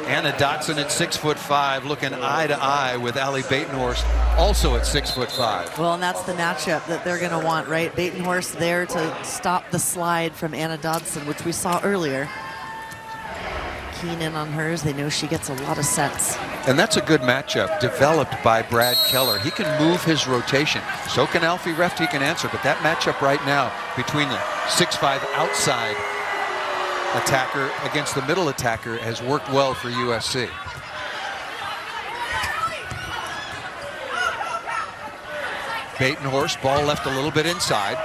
Anna Dodson at 6'5", looking eye to eye with Allie Batenhorst, also at 6'5". Well, and that's the matchup that they're going to want, right? Batenhorst there to stop the slide from Anna Dodson, which we saw earlier. Keen in on hers. They know she gets a lot of sets. And that's a good matchup developed by Brad Keller. He can move his rotation. So can Alfie Reft, he can answer. But that matchup right now between the 6'5" outside attacker against the middle attacker has worked well for USC. Batenhorst, ball left a little bit inside.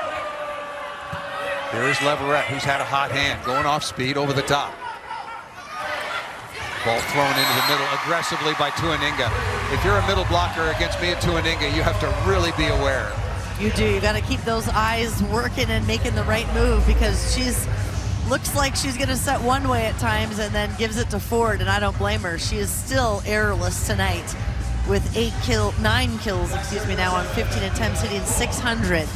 There is Leverett, who's had a hot hand, going off speed over the top. Ball thrown into the middle aggressively by Tuaninga. If you're a middle blocker against me at Tuaninga, you have to really be aware. You do. You got to keep those eyes working and making the right move, because looks like she's going to set one way at times and then gives it to Ford, and I don't blame her. She is still errorless tonight with 9 kills, now on 15 attempts, hitting 600.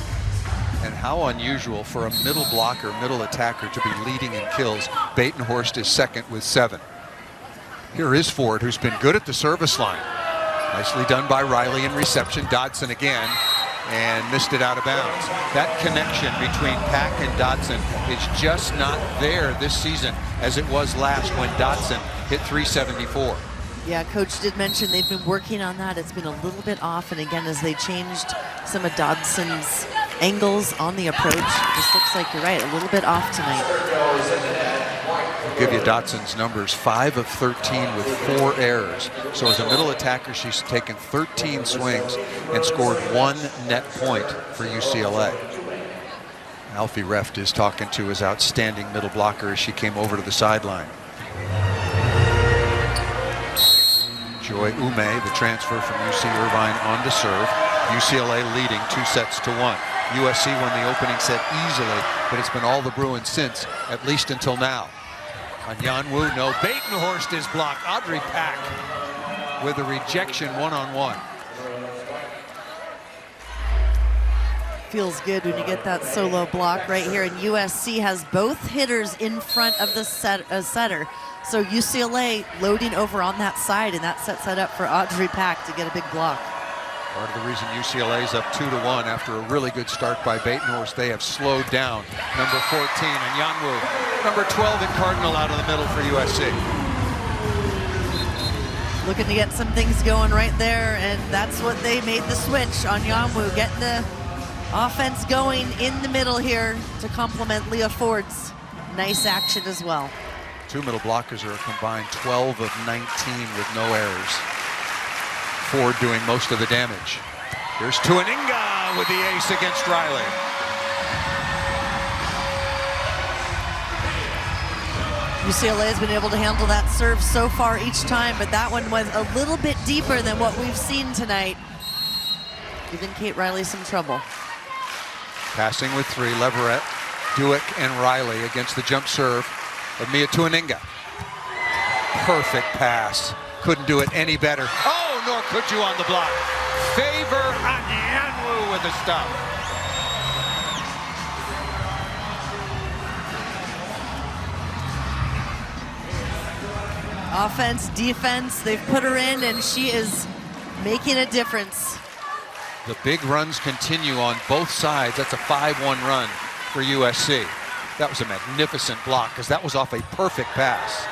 And how unusual for a middle blocker, middle attacker to be leading in kills. Batenhorst is second with 7. Here is Ford, who's been good at the service line. Nicely done by Riley in reception. Dodson again, and missed it out of bounds. That connection between Pack and Dodson is just not there this season as it was last when Dodson hit 374. Yeah, Coach did mention they've been working on that. It's been a little bit off, and again, as they changed some of Dodson's angles on the approach, just looks like you're right, a little bit off tonight. I'll give you Dodson's numbers, 5 of 13 with 4 errors. So as a middle attacker, she's taken 13 swings and scored 1 net point for UCLA. Alfie Reft is talking to his outstanding middle blocker as she came over to the sideline. Joy Ume, the transfer from UC Irvine, on to serve. UCLA leading 2-1. USC won the opening set easily, but it's been all the Bruins since, at least until now. On Yanwu, no. Batenhorst is blocked. Audrey Pack with a rejection one-on-one. Feels good when you get that solo block right here, and USC has both hitters in front of the setter. So UCLA loading over on that side, and that sets that up for Audrey Pack to get a big block. Part of the reason UCLA is up 2-1 after a really good start by Batenhorst, they have slowed down. Number 14 and Yanwu, number 12 in Cardinal out of the middle for USC. Looking to get some things going right there, and that's what they made the switch on Yanwu, getting the offense going in the middle here to complement Leah Ford's nice action as well. 2 middle blockers are a combined 12 of 19 with no errors. Ford doing most of the damage. Here's Tuaninga with the ace against Riley. UCLA has been able to handle that serve so far each time, but that one was a little bit deeper than what we've seen tonight, giving Kate Riley some trouble. Passing with 3, Leverett, Dewick, and Riley against the jump serve of Mia Tuaninga. Perfect pass. Couldn't do it any better. Oh, nor could you on the block. Favor Anyanwu with the stop. Offense, defense, they've put her in, and she is making a difference. The big runs continue on both sides. That's a 5-1 run for USC. That was a magnificent block because that was off a perfect pass.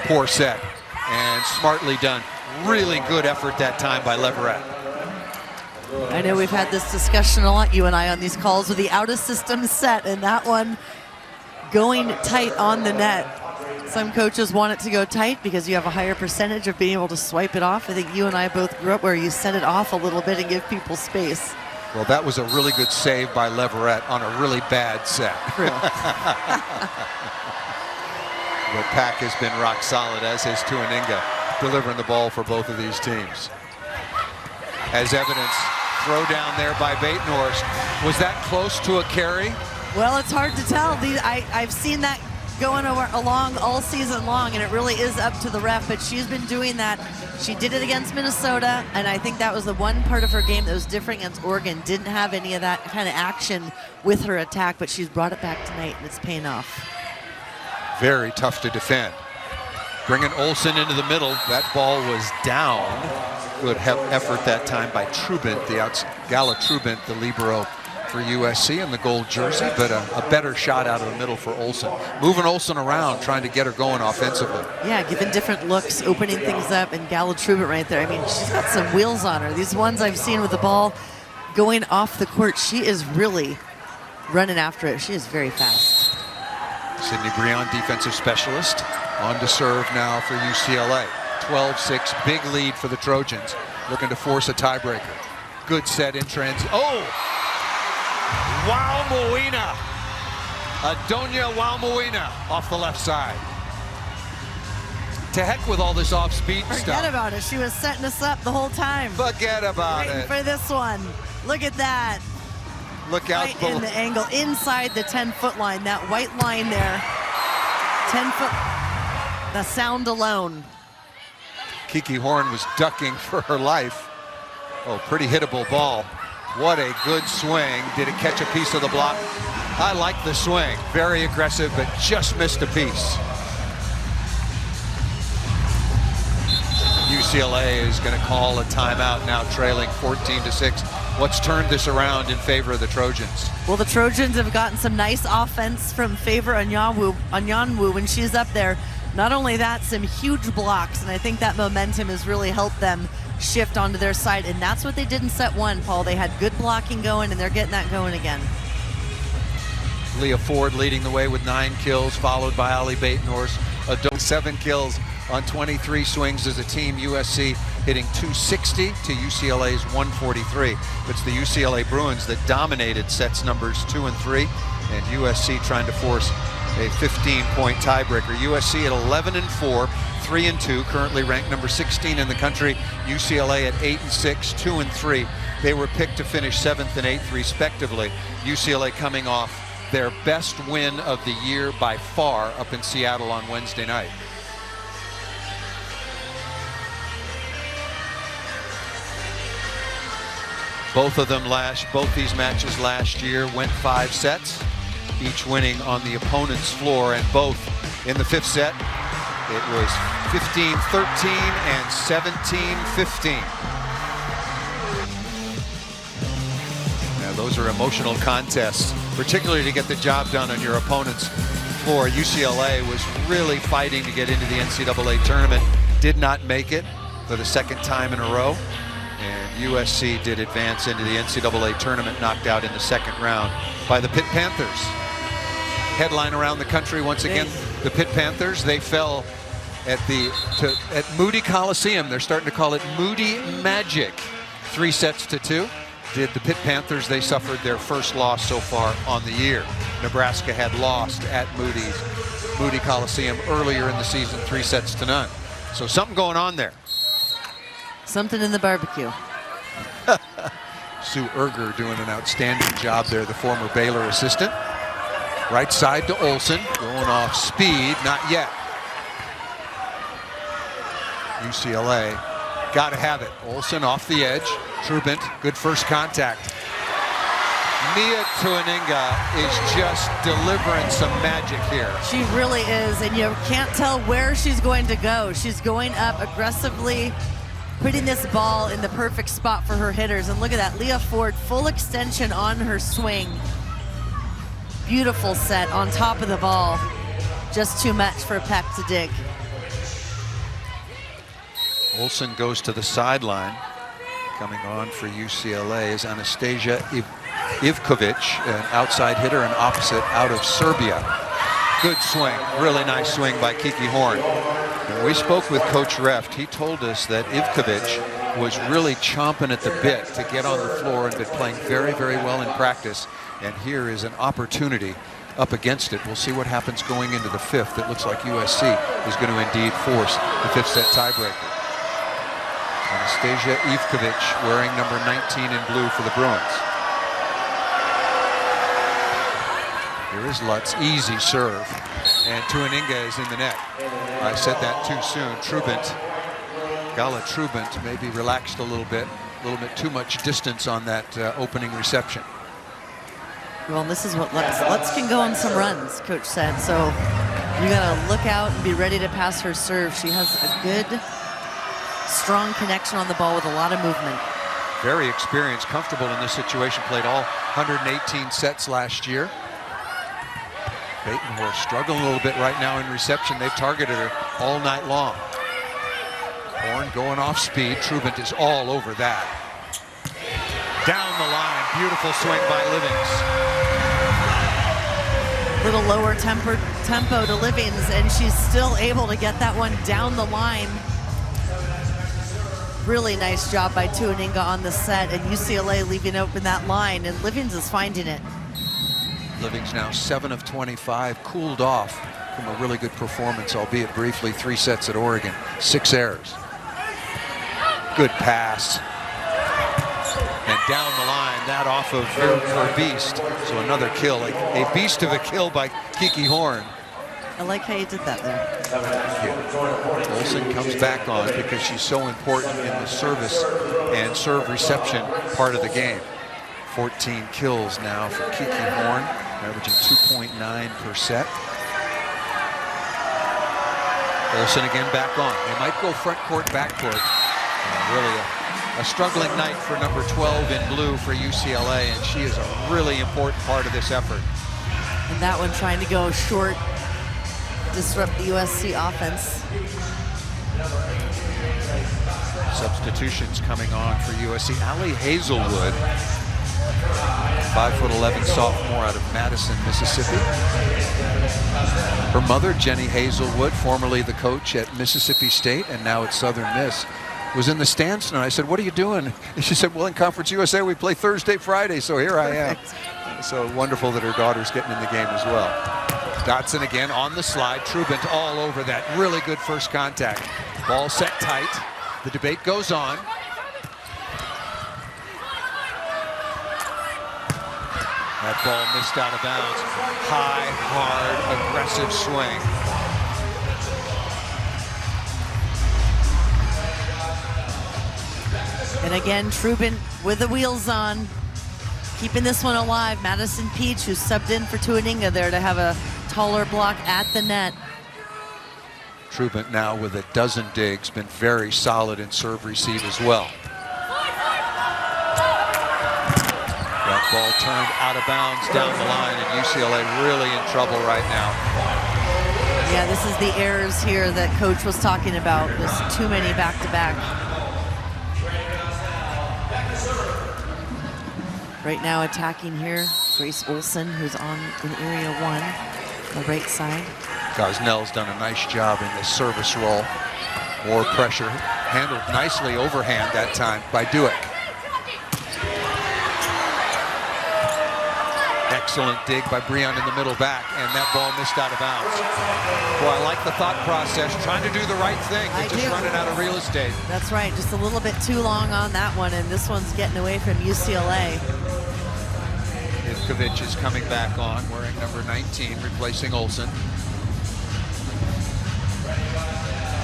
Poor set and smartly done. Really good effort that time by Leverett. I know we've had this discussion a lot, you and I, on these calls with the out-of-system set, and that one going tight on the net. Some coaches want it to go tight because you have a higher percentage of being able to swipe it off. I think you and I both grew up where you set it off a little bit and give people space. Well, that was a really good save by Leverett on a really bad set. True. But Pack has been rock solid, as has Tuaninga, delivering the ball for both of these teams. As evidence, throw down there by Batenhorst. Was that close to a carry? Well, it's hard to tell. I've seen that going along all season long, and it really is up to the ref, but she's been doing that. She did it against Minnesota, and I think that was the one part of her game that was different against Oregon. Didn't have any of that kind of action with her attack, but she's brought it back tonight, and it's paying off. Very tough to defend. Bringing Olsen into the middle. That ball was down. Good effort that time by Trubent, Gala Trubent, the libero for USC in the gold jersey, but a better shot out of the middle for Olsen. Moving Olsen around, trying to get her going offensively. Yeah, giving different looks, opening things up, and Gala Trubent right there. I mean, she's got some wheels on her. These ones I've seen with the ball going off the court, she is really running after it. She is very fast. Sydney Brion, defensive specialist, on to serve now for UCLA. 12-6, big lead for the Trojans, looking to force a tiebreaker. Good set in transition. Oh! Waumoina. Adonia Waumoina off the left side. To heck with all this off-speed stuff. Forget about it. She was setting us up the whole time. Forget about Waiting it. for this one. Look at that. Look out. Right in the angle, inside the 10-foot line. That white line there. 10-foot. The sound alone. Kiki Horn was ducking for her life. Oh, pretty hittable ball. What a good swing. Did it catch a piece of the block? I like the swing. Very aggressive, but just missed a piece. UCLA is going to call a timeout now, trailing 14-6. What's turned this around in favor of the Trojans? Well, the Trojans have gotten some nice offense from Favor Onyanwu when she's up there. Not only that, some huge blocks, and I think that momentum has really helped them shift onto their side, and that's what they did in set one, Paul. They had good blocking going, and they're getting that going again. Leah Ford leading the way with 9 kills, followed by Ali Batenhorst. 7 kills on 23 swings as a team. USC hitting 260 to UCLA's 143. It's the UCLA Bruins that dominated sets numbers 2 and 3, and USC trying to force a 15-point tiebreaker. USC at 11-4, 3-2, currently ranked number 16 in the country. UCLA at 8-6, 2 and 3. They were picked to finish 7th and 8th respectively. UCLA coming off their best win of the year by far up in Seattle on Wednesday night. Both these matches last year went 5 sets, each winning on the opponent's floor, and both in the 5th set, it was 15-13 and 17-15. Now those are emotional contests, particularly to get the job done on your opponent's floor. UCLA was really fighting to get into the NCAA tournament, did not make it for the 2nd time in a row. And USC did advance into the NCAA tournament, knocked out in the 2nd round by the Pitt Panthers. Headline around the country once again, the Pitt Panthers. They fell at Moody Coliseum. They're starting to call it Moody Magic. 3-2. Did the Pitt Panthers. They suffered their first loss so far on the year. Nebraska had lost at Moody Coliseum earlier in the season, 3-0. So something going on there. Something in the barbecue. Sue Erger doing an outstanding job there, the former Baylor assistant. Right side to Olsen, going off speed, not yet. UCLA got to have it. Olsen off the edge. Trubent, good first contact. Mia Tuaninga is just delivering some magic here. She really is, and you can't tell where she's going to go. She's going up aggressively, putting this ball in the perfect spot for her hitters. And look at that, Leah Ford, full extension on her swing. Beautiful set on top of the ball. Just too much for Peck to dig. Olsen goes to the sideline. Coming on for UCLA is Anastasia Ivkovic, an outside hitter and opposite out of Serbia. Good swing, really nice swing by Kiki Horn. When we spoke with Coach Reft, he told us that Ivkovic was really chomping at the bit to get on the floor and been playing very, very well in practice. And here is an opportunity up against it. We'll see what happens going into the 5th. It looks like USC is going to indeed force the 5th set tiebreaker. Anastasia Ivkovic wearing number 19 in blue for the Bruins. Here is Lutz, easy serve. And Tuaninga is in the net. I said that too soon. Trubant, Gala Trubant maybe relaxed a little bit too much distance on that opening reception. Well, this is what Lutz can go on some runs, Coach said. So you got to look out and be ready to pass her serve. She has a good, strong connection on the ball with a lot of movement. Very experienced, comfortable in this situation. Played all 118 sets last year. Batenhorst struggling a little bit right now in reception. They've targeted her all night long. Horn going off speed. Trubant is all over that. Down the line, beautiful swing by Livings. Little lower tempo to Livings, and she's still able to get that one down the line. Really nice job by Tuaninga on the set, and UCLA leaving open that line, and Livings is finding it. Livings now 7 of 25, cooled off from a really good performance, albeit briefly, 3 sets at Oregon, 6 errors. Good pass. And down the line, that off of her beast. So another kill, a beast of a kill by Kiki Horn. I like how you did that there. Olsen comes back on because she's so important in the service and serve reception part of the game. 14 kills now for Kiki Horn, averaging 2.9 per set. Olsen again back on. They might go front court, back court. Really a struggling night for number 12 in blue for UCLA, and she is a really important part of this effort. And that one trying to go short, disrupt the USC offense. Substitutions coming on for USC. Allie Hazelwood, 5'11" sophomore out of Madison, Mississippi. Her mother, Jenny Hazelwood, formerly the coach at Mississippi State and now at Southern Miss, was in the stands tonight. I said, "What are you doing?" And she said, "Well, in Conference USA, we play Thursday, Friday, so here I am." So wonderful that her daughter's getting in the game as well. Dotson again on the slide. Trubant all over that. Really good first contact. Ball set tight. The debate goes on. That ball missed out of bounds. High, hard, aggressive swing. And again, Trubant with the wheels on, keeping this one alive. Madison Peach, who subbed in for Tuaninga there to have a taller block at the net. Trubant now with a dozen digs, been very solid in serve receive as well. That ball turned out of bounds down the line, and UCLA really in trouble right now. Yeah, this is the errors here that Coach was talking about. There's too many back-to-back. Right now attacking here, Grace Olsen, who's on in area 1, the right side. Gosnell's done a nice job in the service role. More pressure, handled nicely overhand that time by Dueck. Excellent dig by Breon in the middle back, and that ball missed out of bounds. Boy, I like the thought process, trying to do the right thing, but just running out of real estate. That's right, just a little bit too long on that one, and this one's getting away from UCLA. Ivkovic is coming back on, wearing number 19, replacing Olsen.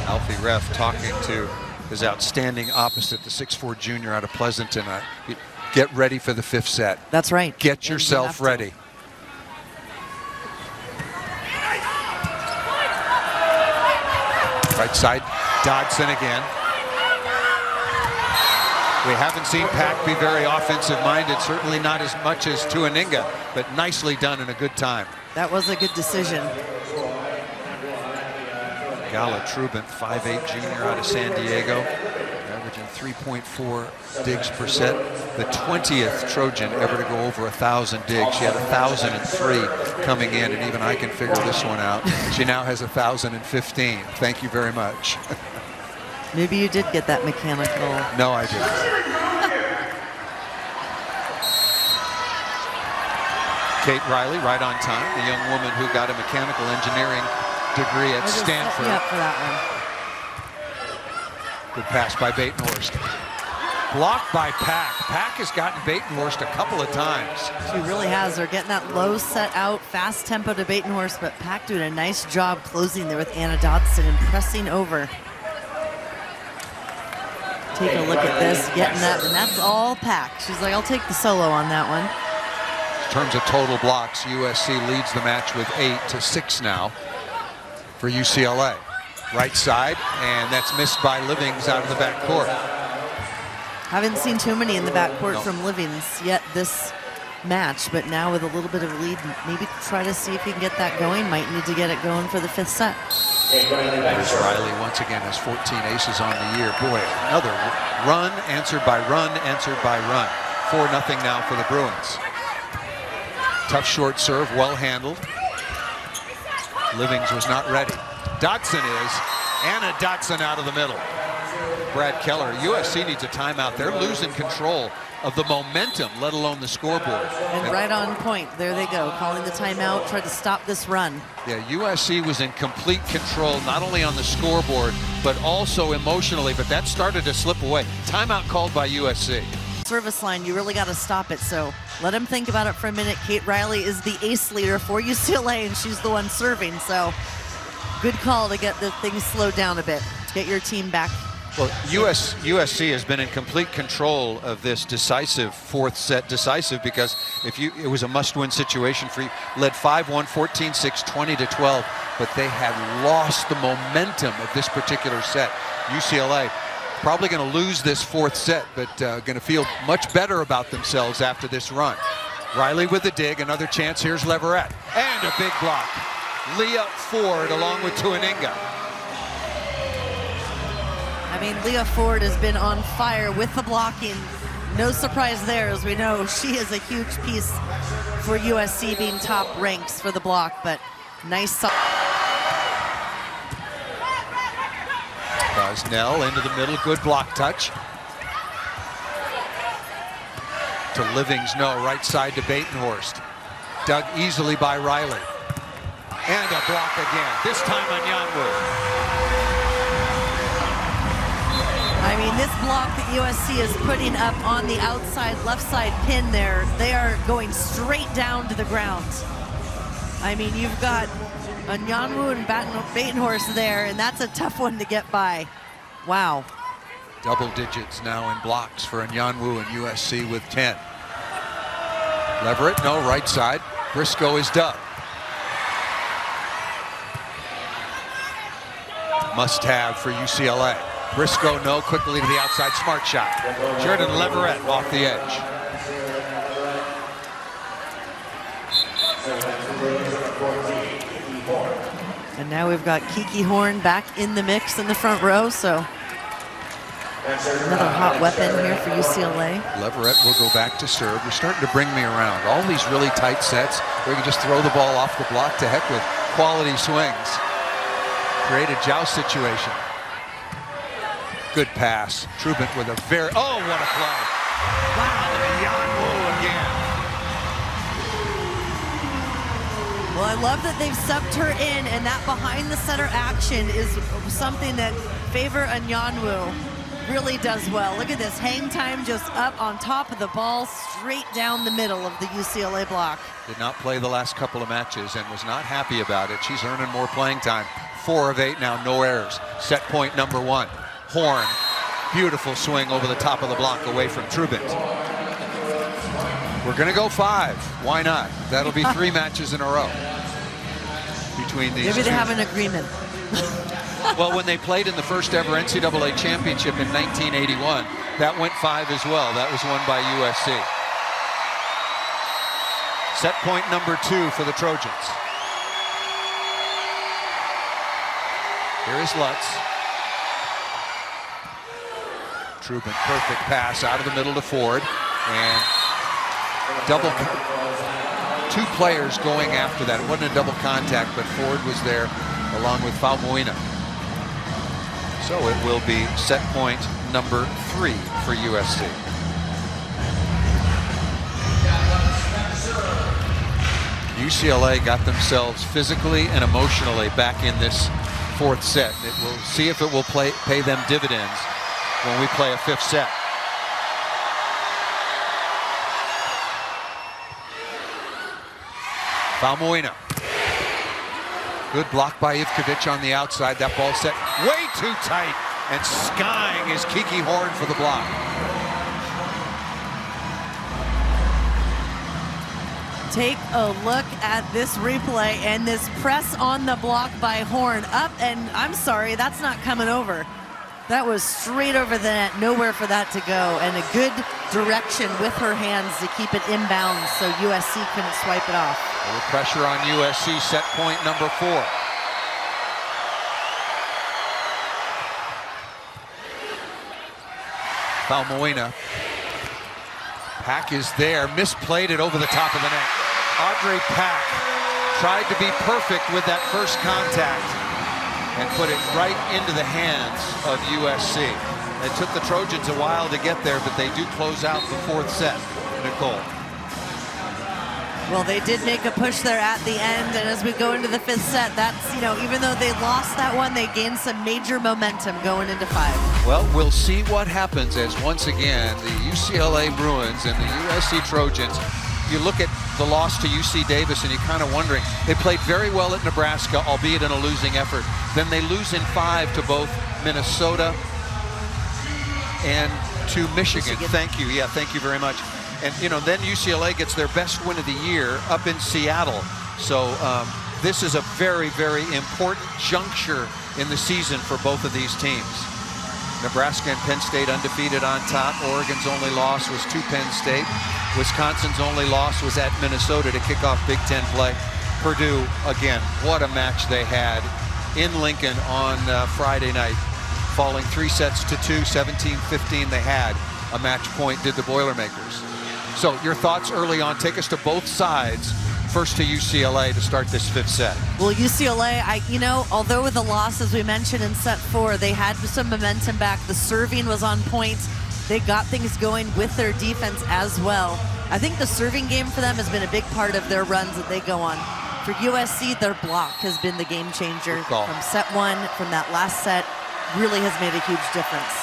Alfie Ref talking to his outstanding opposite, the 6'4" junior out of Pleasanton. Get ready for the 5th set. That's right. Get yourself ready. Right side, Dodson again. We haven't seen Pack be very offensive-minded, certainly not as much as Tuaninga, but nicely done and a good time. That was a good decision. Gala Trubant, 5'8" junior out of San Diego, averaging 3.4 digs per set. The 20th Trojan ever to go over 1,000 digs. She had 1,003 coming in, and even I can figure this one out. She now has 1,015. Thank you very much. Maybe you did get that mechanical. No, I didn't. Kate Riley, right on time, the young woman who got a mechanical engineering degree at Stanford. Up for that one. Good pass by Batenhorst. blocked by Pack. Pack has gotten Batenhorst a couple of times. She really has. They're getting that low set out, fast tempo to Batenhorst, but Pack doing a nice job closing there with Anna Dodson and pressing over. Take a look at this, getting that, and that's all Pack. She's like, I'll take the solo on that one. In terms of total blocks, USC leads the match with 8-6 now for UCLA. Right side, and that's missed by Livings out of the backcourt. Haven't seen too many in the backcourt No. from Livings yet this match, but now with a little bit of a lead, maybe try to see if you can get that going. Might need to get it going for the 5th set. There's Riley once again has 14 aces on the year. Boy, another run answered by run answered by run. 4-0 now for the Bruins. Tough short serve, well handled. Livings was not ready. Dodson is. Anna Dodson out of the middle. Brad Keller, USC needs a timeout. They're losing control of the momentum, let alone the scoreboard. And right on point. There they go, calling the timeout, try to stop this run. Yeah, USC was in complete control, not only on the scoreboard, but also emotionally, but that started to slip away. Timeout called by USC. Service line, you really got to stop it, so let him think about it for a minute. Kate Riley is the ace leader for UCLA, and she's the one serving, so good call to get the things slowed down a bit, get your team back. Well, USC has been in complete control of this decisive 4th set, decisive because it was a must-win situation for you. Led 5-1, 14-6, 20-12, but they had lost the momentum of this particular set. UCLA probably going to lose this 4th set, but going to feel much better about themselves after this run. Riley with the dig, another chance. Here's Leverett, and a big block. Leah Ford along with Tuaninga. I mean, Leah Ford has been on fire with the blocking. No surprise there, as we know she is a huge piece for USC, being top ranks for the block, but nice. Gosnell into the middle, good block touch. To Livings, no, right side to Batenhorst. Dug easily by Riley. And a block again, this time on Yanwu. I mean, this block that USC is putting up on the outside left side pin there, they are going straight down to the ground. I mean, you've got Onyanwu and Batenhorst there, and that's a tough one to get by. Wow. Double digits now in blocks for Onyanwu and USC with 10. Leverett, no, right side. Briscoe is dug. Must have for UCLA. Briscoe, no, quickly to the outside, smart shot. Jordan Leverett off the edge. And now we've got Kiki Horn back in the mix in the front row, so another hot weapon here for UCLA. Leverett will go back to serve. You're starting to bring me around. All these really tight sets where you can just throw the ball off the block, to heck with quality swings. Create a joust situation. Good pass. Trubant with a very, oh, what a play. Wow, Yanwu again. Well, I love that they've subbed her in, and that behind the center action is something that Favor Onyanwu really does well. Look at this, hang time just up on top of the ball, straight down the middle of the UCLA block. Did not play the last couple of matches and was not happy about it. She's earning more playing time. 4 of 8 now, no errors. Set point number 1. Horn, beautiful swing over the top of the block away from Trubant. We're gonna go 5, why not? That'll be 3 matches in a row between these Maybe two. they have an agreement. Well, when they played in the first ever NCAA championship in 1981, that went 5 as well. That was won by USC. Set point number 2 for the Trojans. Here is Lutz. Trubant, perfect pass out of the middle to Ford, and double, 2 players going after that. It wasn't a double contact, but Ford was there along with Falmoina. So it will be set point number 3 for USC. UCLA got themselves physically and emotionally back in this 4th set. It will see if it will pay them dividends when we play a 5th set. Valmoina. Good block by Ivkovic on the outside. That ball set way too tight. And skying is Kiki Horn for the block. Take a look at this replay and this press on the block by Horn. Up, and I'm sorry, that's not coming over. That was straight over the net, nowhere for that to go, and a good direction with her hands to keep it inbounds so USC couldn't swipe it off. A little pressure on USC, set point number 4. Valmoina. Pack is there, misplayed it over the top of the net. Audrey Pack tried to be perfect with that first contact and put it right into the hands of USC. It took the Trojans a while to get there, but they do close out the 4th set. Nicole. Well, they did make a push there at the end, and as we go into the 5th set, that's, you know, even though they lost that one, they gained some major momentum going into 5. Well, we'll see what happens as once again the UCLA Bruins and the USC Trojans, you look at the loss to UC Davis and you're kind of wondering, they played very well at Nebraska, albeit in a losing effort. Then they lose in 5 to both Minnesota and to Michigan. Thank you. Yeah, thank you very much. And, you know, then UCLA gets their best win of the year up in Seattle. So this is a very, very important juncture in the season for both of these teams. Nebraska and Penn State undefeated on top. Oregon's only loss was to Penn State. Wisconsin's only loss was at Minnesota to kick off Big Ten play. Purdue, again, what a match they had in Lincoln on Friday night. Falling 3 sets to 2, 17-15 they had. A match point did the Boilermakers. So your thoughts early on, take us to both sides. First to UCLA to start this 5th set. Well, UCLA, you know, although with the loss, as we mentioned in set 4, they had some momentum back. The serving was on point. They got things going with their defense as well. I think the serving game for them has been a big part of their runs that they go on. For USC, their block has been the game changer. From set 1, from that last set, really has made a huge difference.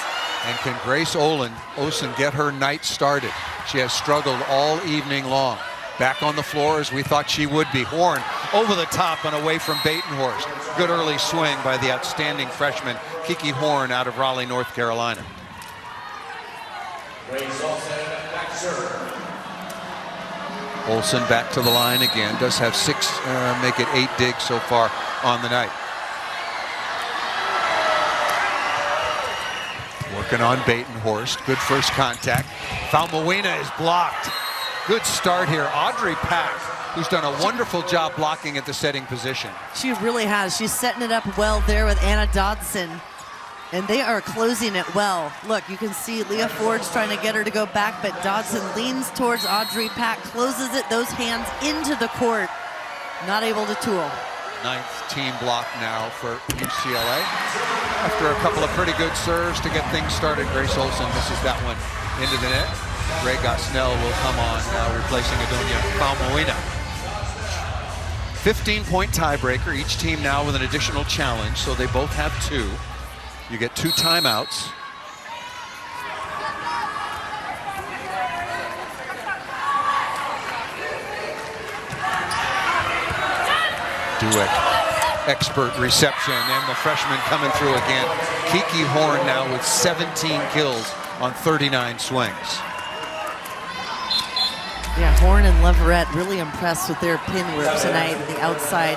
And can Grace Olsen get her night started? She has struggled all evening long. Back on the floor as we thought she would be. Horn over the top and away from Batenhorst. Good early swing by the outstanding freshman Kiki Horn out of Raleigh, North Carolina. Olsen back to the line again. Does have 6, make it 8 digs so far on the night. Working on Batenhorst. Good first contact. Valmoina is blocked. Good start here. Audrey Pack, who's done a wonderful job blocking at the setting position. She really has. She's setting it up well there with Anna Dodson. And they are closing it well. Look, you can see Leah Ford's trying to get her to go back, but Dodson leans towards Audrey Pack, closes it, those hands into the court. Not able to tool. 9th team block now for UCLA. After a couple of pretty good serves to get things started, Grace Olsen misses that one into the net. Ray Gosnell will come on now, replacing Adonia Valmoina. 15-point tiebreaker. Each team now with an additional challenge, so they both have 2. You get 2 timeouts. Dueck, expert reception, and the freshman coming through again. Kiki Horn now with 17 kills on 39 swings. Yeah, Horn and Leverett really impressed with their pin work tonight in the outside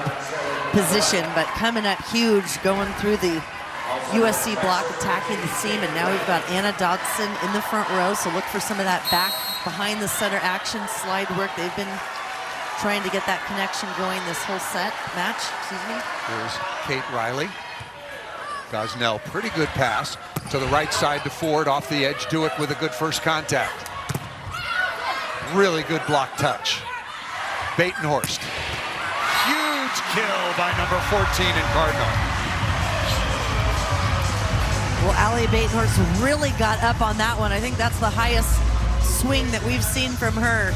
position, but coming up huge, going through the USC block, attacking the seam, and now we've got Anna Dodson in the front row, so look for some of that back behind the center action slide work. They've been trying to get that connection going this whole match. Here's Kate Riley. Gosnell, pretty good pass to the right side to Ford, off the edge. Dueck with a good first contact. Really good block touch. Batenhorst. Huge kill by number 14 in Cardinal. Well, Allie Batenhorst really got up on that one. I think that's the highest swing that we've seen from her.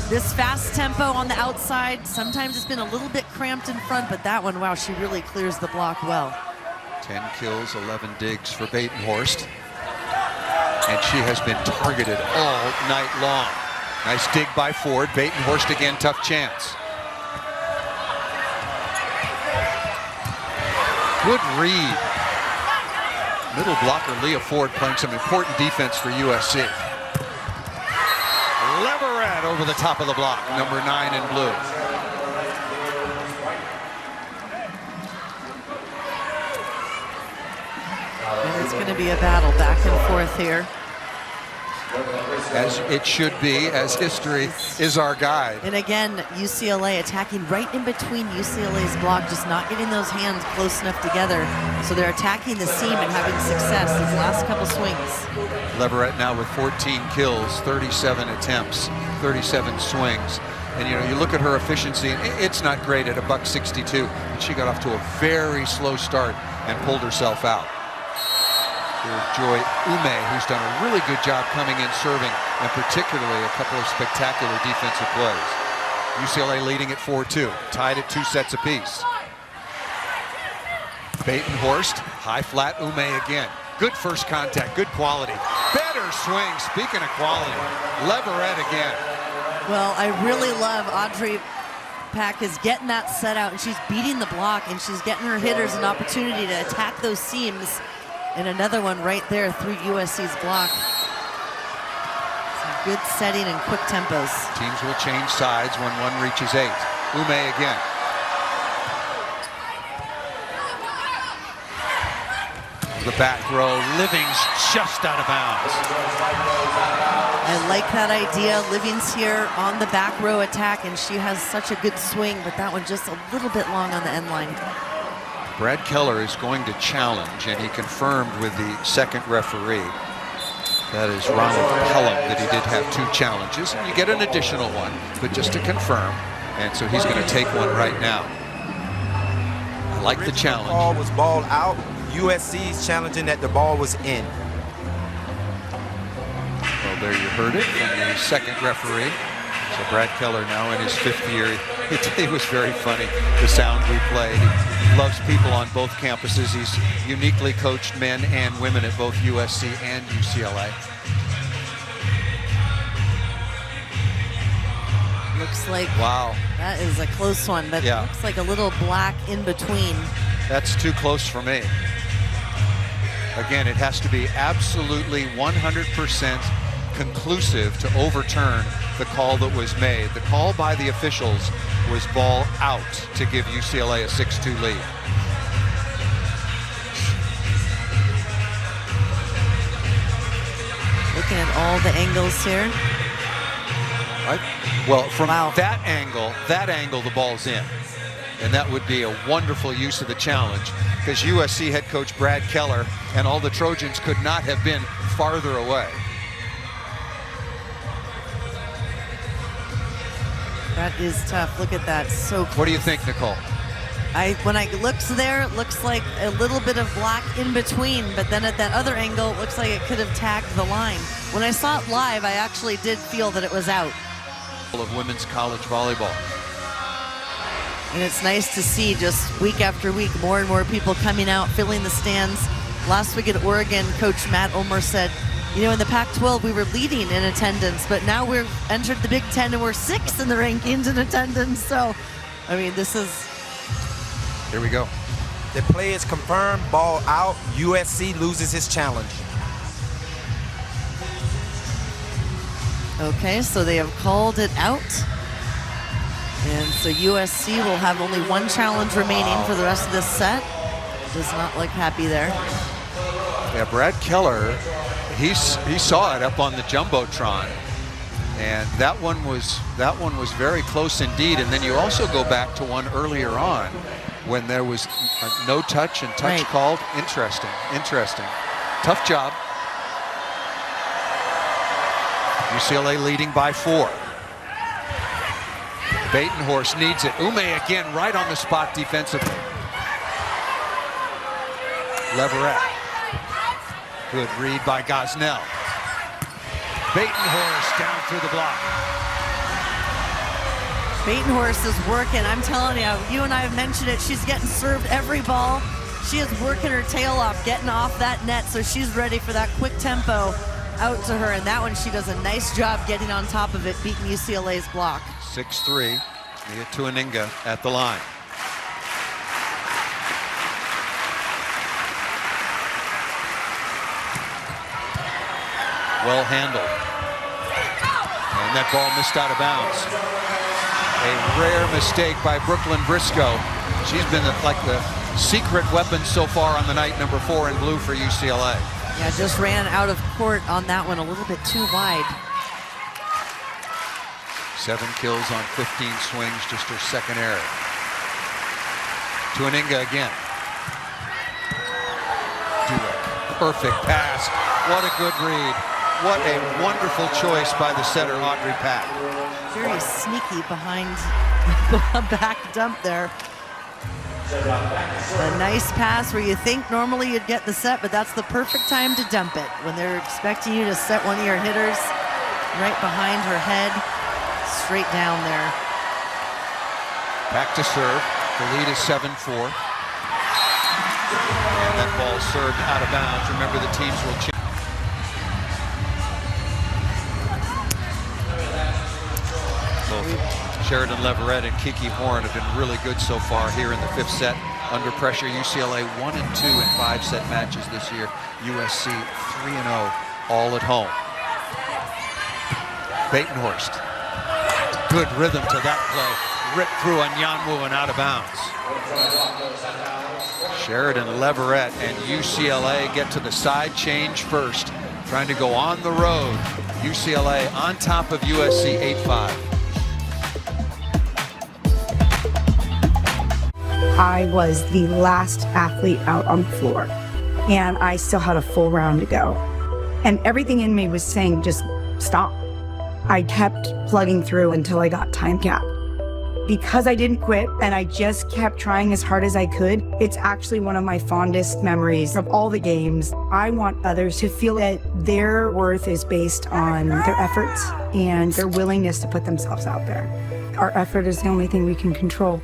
This fast tempo on the outside, sometimes it's been a little bit cramped in front, but that one, wow, she really clears the block well. 10 kills, 11 digs for Batenhorst. And she has been targeted all night long. Nice dig by Ford. Batenhorst again, tough chance. Good read. Middle blocker Leah Ford playing some important defense for USC. Leverett over the top of the block, number 9 in blue. And it's going to be a battle back and forth here. As it should be, as history is our guide. And again, UCLA attacking right in between UCLA's block, just not getting those hands close enough together. So they're attacking the seam and having success these last couple swings. Leverett now with 14 kills, 37 attempts, 37 swings. And you know, you look at her efficiency, it's not great at $1.62. And she got off to a very slow start and pulled herself out. There's Joy Ume, who's done a really good job coming in serving, and particularly a couple of spectacular defensive plays. UCLA leading at 4-2, tied at 2 sets apiece. Batenhorst, high flat Ume again. Good first contact, good quality. Better swing, speaking of quality. Leverett again. Well, I really love Audrey Pack is getting that set out, and she's beating the block, and she's getting her hitters an opportunity to attack those seams. And another one right there through USC's block. Some good setting and quick tempos. Teams will change sides when one reaches 8. Ume again. The back row, Living's just out of bounds. I like that idea. Living's here on the back row attack, and she has such a good swing, but that one just a little bit long on the end line. Brad Keller is going to challenge, and he confirmed with the second referee, that is Ronald Pelham, that he did have 2 challenges. And you get an additional one, but just to confirm. And so he's going to take one right now. I like the challenge. The ball was ball out. USC's challenging that the ball was in. Well, there you heard it from the second referee. So Brad Keller now in his 5th year. It was very funny, the sound we played. He loves people on both campuses. He's uniquely coached men and women at both USC and UCLA. Looks like, wow, that is a close one, but yeah, looks like a little black in between. That's too close for me. Again, it has to be absolutely 100% conclusive to overturn the call that was made. The call by the officials was ball out to give UCLA a 6-2 lead. Looking at all the angles here. Well, from that angle, the ball's in. And that would be a wonderful use of the challenge, because USC head coach Brad Keller and all the Trojans could not have been farther away. That is tough. Look at that. So close. What do you think, Nicole? When I looked there, it looks like a little bit of black in between, but then at that other angle, it looks like it could have tagged the line. When I saw it live, I actually did feel that it was out. Of women's college volleyball. And it's nice to see just week after week, more and more people coming out, filling the stands. Last week at Oregon, Coach Matt Omer said, you know, in the Pac-12, we were leading in attendance, but now we've entered the Big Ten and we're 6th in the rankings in attendance. So, I mean, this is... Here we go. The play is confirmed, ball out. USC loses his challenge. Okay, so they have called it out. And so USC will have only 1 challenge remaining for the rest of this set. Does not look happy there. Yeah, Brad Keller, he saw it up on the Jumbotron, and that one was very close indeed. And then you also go back to one earlier on when there was no touch and touch called. Interesting. Tough job. UCLA leading by 4. Batenhorst needs it. Ume again right on the spot defensively. Leverett. Good read by Gosnell. Batenhorst down through the block. Batenhorst is working. I'm telling you, you and I have mentioned it. She's getting served every ball. She is working her tail off, getting off that net, so she's ready for that quick tempo out to her. And that one, she does a nice job getting on top of it, beating UCLA's block. 6-3, Mia Tuaninga at the line. well handled. And that ball missed out of bounds. A rare mistake by Brooklyn Briscoe. She's been like the secret weapon so far on the night, number 4 in blue for UCLA. Yeah, just ran out of court on that one a little bit too wide. 7 kills on 15 swings, just her second error. To Aninga again. Dueck, perfect pass. What a good read. What a wonderful choice by the setter, Audrey Pack. Very sneaky behind the back dump there. A nice pass where you think normally you'd get the set, but that's the perfect time to dump it. When they're expecting you to set one of your hitters right behind her head, straight down there. Back to serve. The lead is 7-4. And that ball served out of bounds. Remember, the teams will change. Both Sheridan Leverett and Kiki Horn have been really good so far here in the 5th set. Under pressure, UCLA 1-2 in 5-set matches this year. USC 3-0 all at home. Batenhorst. Good rhythm to that play. Ripped through Anyanwu and out of bounds. Sheridan Leverett and UCLA get to the side change first. Trying to go on the road. UCLA on top of USC 8-5. I was the last athlete out on the floor, and I still had a full round to go. And everything in me was saying, just stop. I kept plugging through until I got time capped. Because I didn't quit and I just kept trying as hard as I could, it's actually one of my fondest memories of all the games. I want others to feel that their worth is based on their efforts and their willingness to put themselves out there. Our effort is the only thing we can control.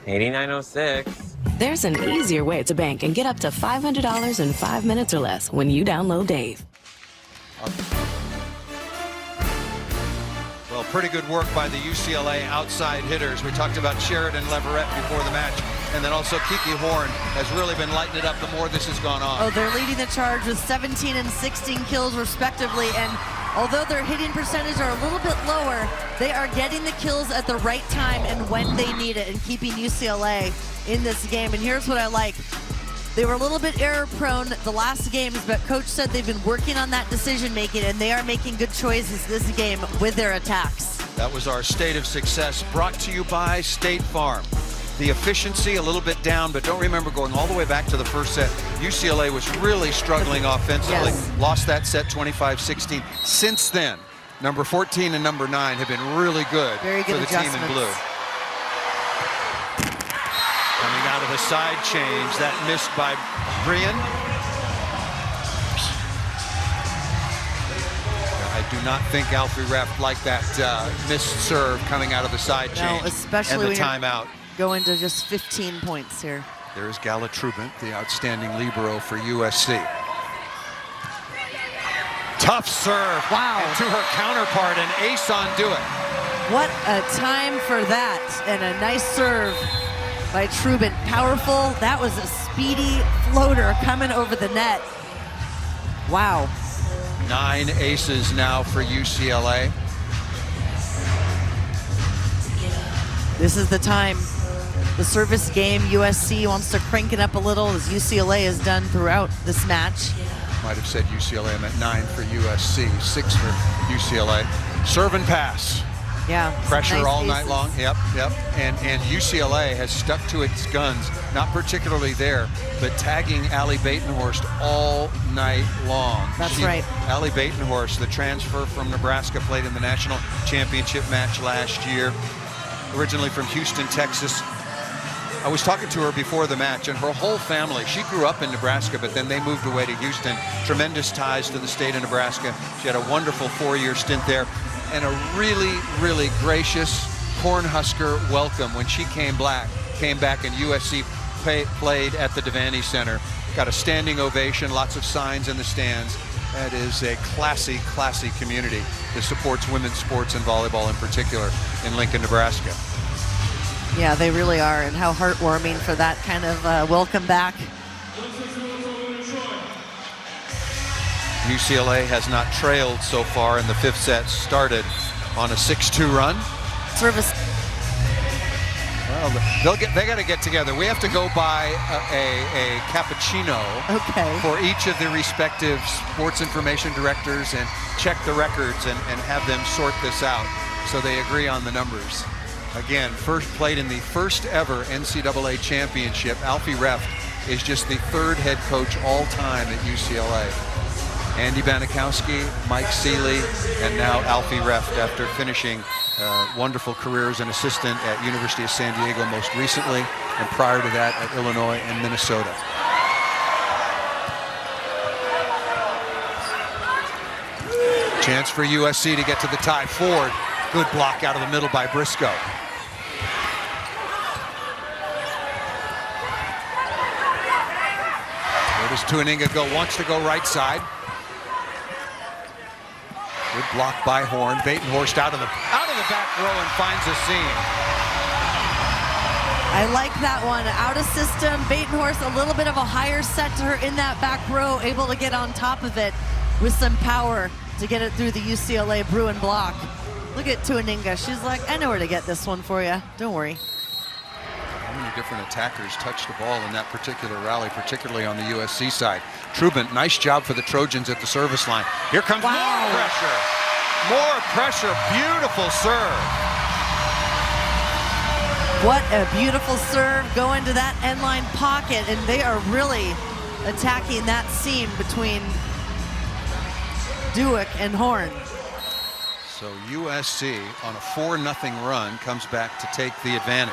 $89.06. There's an easier way to bank and get up to $500 in 5 minutes or less when you download Dave. Well, pretty good work by the UCLA outside hitters. We talked about Sheridan Leverett before the match, and then also Kiki Horn has really been lighting it up the more this has gone on. Oh, they're leading the charge with 17 and 16 kills respectively, and although their hitting percentage are a little bit lower, they are getting the kills at the right time and when they need it and keeping UCLA in this game. And here's what I like. They were a little bit error prone the last games, but coach said they've been working on that decision making and they are making good choices this game with their attacks. That was our State of Success, brought to you by State Farm. The efficiency a little bit down, but don't remember going all the way back to the first set. UCLA was really struggling offensively. Yes. Lost that set 25-16. Since then, number 14 and number 9 have been really good, Very good for the team in adjustments. blue. Coming out of the side change, that missed by Brian. I do not think Alfie Reft liked that missed serve coming out of the side change. No, especially and the when you're timeout. going to just 15 points here. There's Gala Trubant, the outstanding libero for USC. Tough serve. Wow. And to her counterpart, an ace on Dueck. What a time for that, and a nice serve by Trubant. Powerful. That was a speedy floater coming over the net. Wow. 9 aces now for UCLA. This is the time. The service game, USC wants to crank it up a little, as UCLA has done throughout this match. Might have said UCLA, I meant 9 for USC, 6 for UCLA. Serve and pass. Yeah. Pressure nice all aces. night long. Yep. And UCLA has stuck to its guns, not particularly there, but tagging Allie Batenhorst all night long. That's right. Allie Batenhorst, the transfer from Nebraska, played in the national championship match last year, originally from Houston, Texas. I was talking to her before the match, and her whole family, she grew up in Nebraska, but then they moved away to Houston. Tremendous ties to the state of Nebraska. She had a wonderful 4-year stint there, and a really, really gracious Cornhusker welcome when she came back, and USC played at the Devaney Center. Got a standing ovation, lots of signs in the stands. That is a classy, classy community that supports women's sports and volleyball in particular in Lincoln, Nebraska. Yeah, they really are, and how heartwarming for that kind of welcome back. UCLA has not trailed so far in the 5th set, started on a 6-2 run. Service. Well, they got to get together. We have to go buy a cappuccino for each of the respective sports information directors and check the records and have them sort this out so they agree on the numbers. Again, first played in the first ever NCAA championship. Alfie Reft is just the 3rd head coach all time at UCLA. Andy Banikowski, Mike Seeley, and now Alfie Reft after finishing wonderful career as an assistant at University of San Diego most recently, and prior to that at Illinois and Minnesota. Chance for USC to get to the tie. Ford, good block out of the middle by Briscoe. Where does Tuaninga go? Wants to go right side. Good block by Horn. Batenhorst out of the back row and finds a seam. I like that one. Out of system. Batenhorst a little bit of a higher set to her in that back row, able to get on top of it with some power to get it through the UCLA Bruin block. Look at Tuaninga. She's like, I know where to get this one for you. Don't worry. How many different attackers touched the ball in that particular rally, particularly on the USC side? Trubin, nice job for the Trojans at the service line. Here comes more pressure. More pressure. Beautiful serve. What a beautiful serve going to that end line pocket, and they are really attacking that seam between Duick and Horn. So USC on a 4-0 run comes back to take the advantage.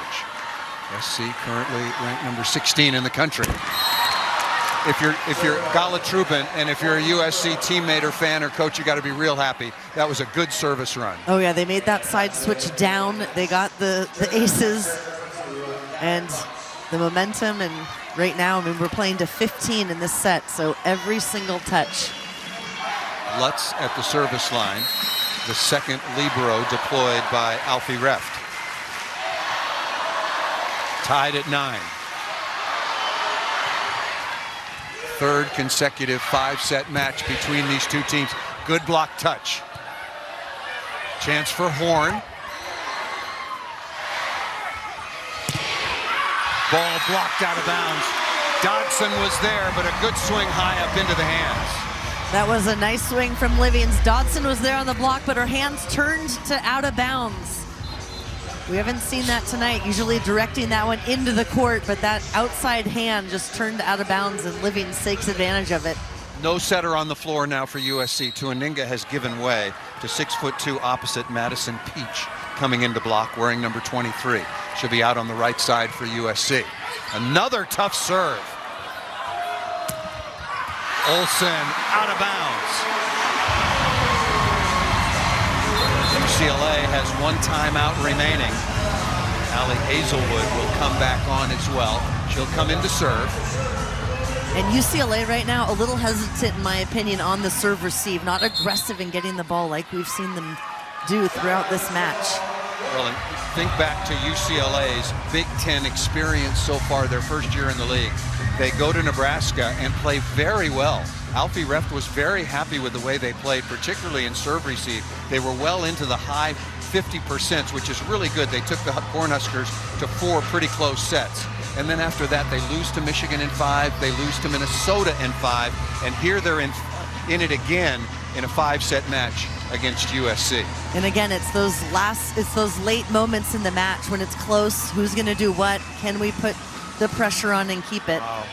SC currently ranked number 16 in the country. If you're Gala Trubin and if you're a USC teammate or fan or coach, you got to be real happy. That was a good service run. Oh yeah, they made that side switch down. They got the aces and the momentum, and right now, I mean, we're playing to 15 in this set, so every single touch. Lutz at the service line, the second libero deployed by Alfie Reft. Tied at 9. Third consecutive 5-set match between these two teams. Good block touch. Chance for Horn. Ball blocked out of bounds. Dodson was there, but a good swing high up into the hands. That was a nice swing from Livians. Dodson was there on the block, but her hands turned to out of bounds. We haven't seen that tonight, usually directing that one into the court, but that outside hand just turned out of bounds, and Livians takes advantage of it. No setter on the floor now for USC. Tuaninga has given way to 6'2" opposite Madison Peach coming into block, wearing number 23. She'll be out on the right side for USC. Another tough serve. Olsen out of bounds. UCLA has one timeout remaining. Allie Hazelwood will come back on as well. She'll come in to serve. And UCLA right now a little hesitant, in my opinion, on the serve receive. Not aggressive in getting the ball like we've seen them do throughout this match. Well, and think back to UCLA's Big Ten experience so far, their first year in the league. They go to Nebraska and play very well. Alfie Reft was very happy with the way they played, particularly in serve receive. They were well into the high 50%, which is really good. They took the Cornhuskers to 4 pretty close sets. And then after that, they lose to Michigan in 5, they lose to Minnesota in 5, and here they're in it again in a 5-set match against USC. And again, it's those late moments in the match when it's close. Who's going to do what? Can we put the pressure on and keep it? Wow.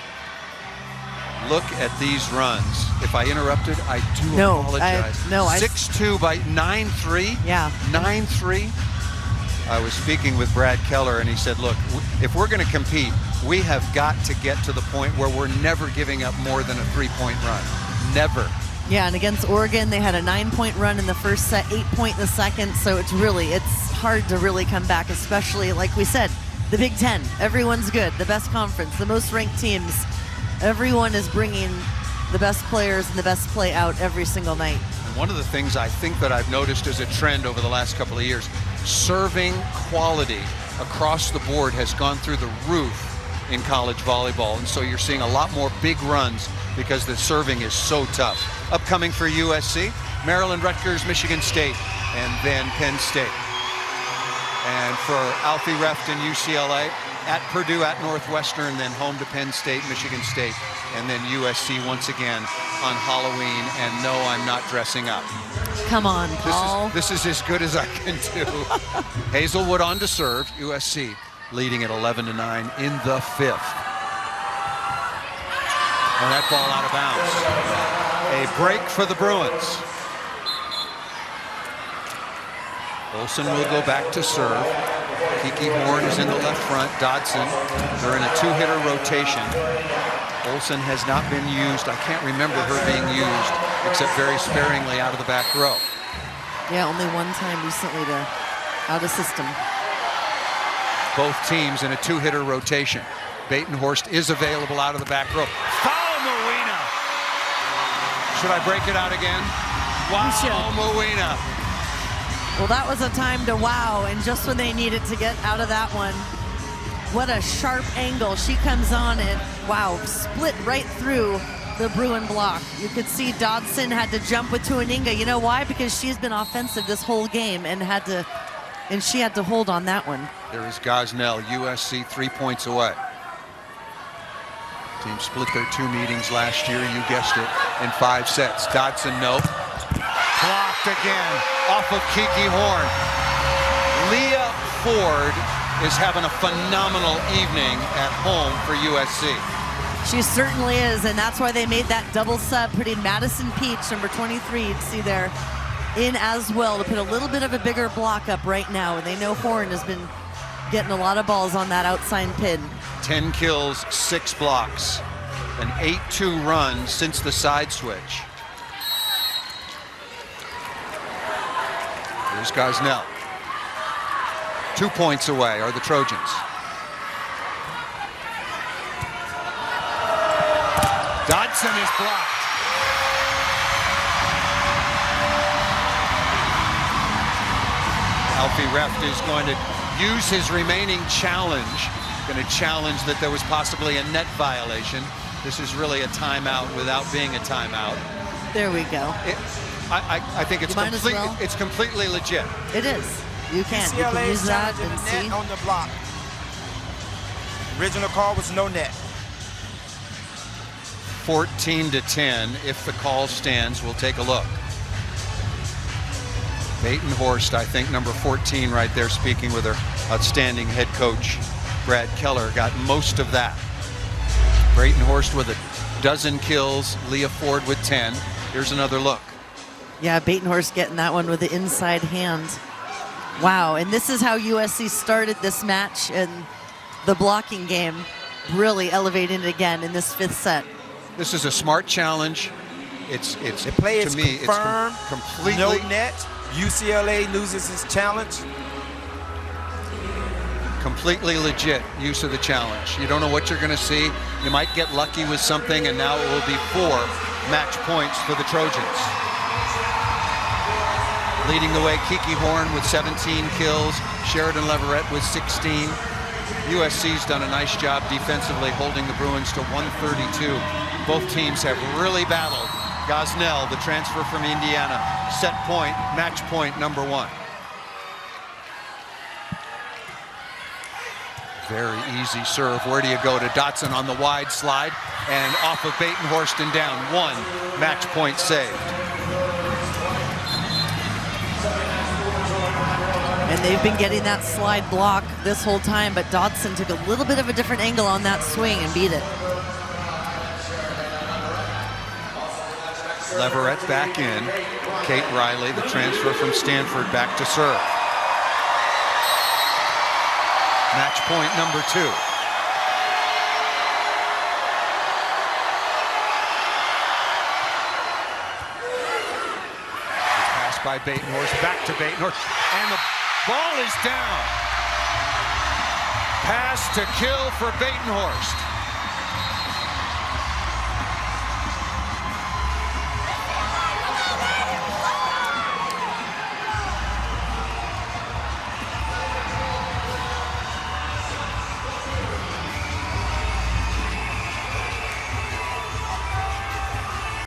Look at these runs. If I interrupted, I do apologize. 6-2 by 9-3. Yeah. 9-3. I was speaking with Brad Keller, and he said, look, if we're going to compete, we have got to get to the point where we're never giving up more than a 3-point run. Never. Yeah, and against Oregon, they had a 9-point run in the first set, 8-point in the second. So it's hard to really come back, especially, like we said, the Big Ten. Everyone's good. The best conference, the most ranked teams. Everyone is bringing the best players and the best play out every single night. And one of the things I think that I've noticed as a trend over the last couple of years, serving quality across the board has gone through the roof in college volleyball. And so you're seeing a lot more big runs because the serving is so tough. Upcoming for USC, Maryland, Rutgers, Michigan State, and then Penn State. And for Alfie Reft and UCLA, at Purdue, at Northwestern, then home to Penn State, Michigan State, and then USC once again on Halloween. And no, I'm not dressing up. Come on, Paul. This is as good as I can do. Hazelwood on to serve. USC leading at 11-9 in the 5th. And that ball out of bounds. A break for the Bruins. Olsen will go back to serve. Kiki Horn is in the left front. Dodson, they're in a 2-hitter rotation. Olsen has not been used. I can't remember her being used except very sparingly out of the back row. Yeah, only one time recently to out of system. Both teams in a 2-hitter rotation. Batenhorst is available out of the back row. Foul, Moena! Should I break it out again? Wow, Moena. Well, that was a time to wow, and just when they needed to get out of that one, what a sharp angle. She comes on and, wow, split right through the Bruin block. You could see Dodson had to jump with Tuaninga. You know why? Because she's been offensive this whole game and she had to hold on that one. There is Gosnell, USC 3 points away. Team split their 2 meetings last year, you guessed it, in 5 sets. Dodson, no. Blocked again off of Kiki Horn. Leah Ford is having a phenomenal evening at home for USC. She certainly is, and that's why they made that double sub, putting Madison Peach, number 23, you see there, in as well to put a little bit of a bigger block up right now. And they know Horn has been getting a lot of balls on that outside pin. 10 kills, 6 blocks, an 8-2 run since the side switch. Here's Gosnell. 2 points away are the Trojans. Dodson is blocked. Alfie Reft is going to use his remaining challenge. Going to challenge that there was possibly a net violation. This is really a timeout without being a timeout. There we go. I think it's it's completely legit. It is. You can use that and see. On the block. Original call was no net. 14-10. If the call stands, we'll take a look. Batenhorst, I think, number 14 right there, speaking with her outstanding head coach, Brad Keller, got most of that. Batenhorst with a dozen kills, Leah Ford with 10. Here's another look. Yeah, Batenhorst getting that one with the inside hand. Wow, and this is how USC started this match, and the blocking game really elevating it again in this 5th set. This is a smart challenge. The play is to me, confirmed. It's completely no net. UCLA loses his challenge. Completely legit use of the challenge. You don't know what you're going to see. You might get lucky with something, and now it will be 4 match points for the Trojans. Leading the way, Kiki Horn with 17 kills, Sheridan Leverett with 16. USC's done a nice job defensively holding the Bruins to 132. Both teams have really battled. Gosnell, the transfer from Indiana, set point, match point number 1. Very easy serve. Where do you go? To Dodson on the wide slide and off of Batenhorst and down. 1 match point saved. And they've been getting that slide block this whole time, but Dodson took a little bit of a different angle on that swing and beat it. Leverett back in. Kate Riley, the transfer from Stanford, back to serve. Match point number 2. Pass by Batenhorst, back to Batenhorst, and the ball is down. Pass to kill for Batenhorst.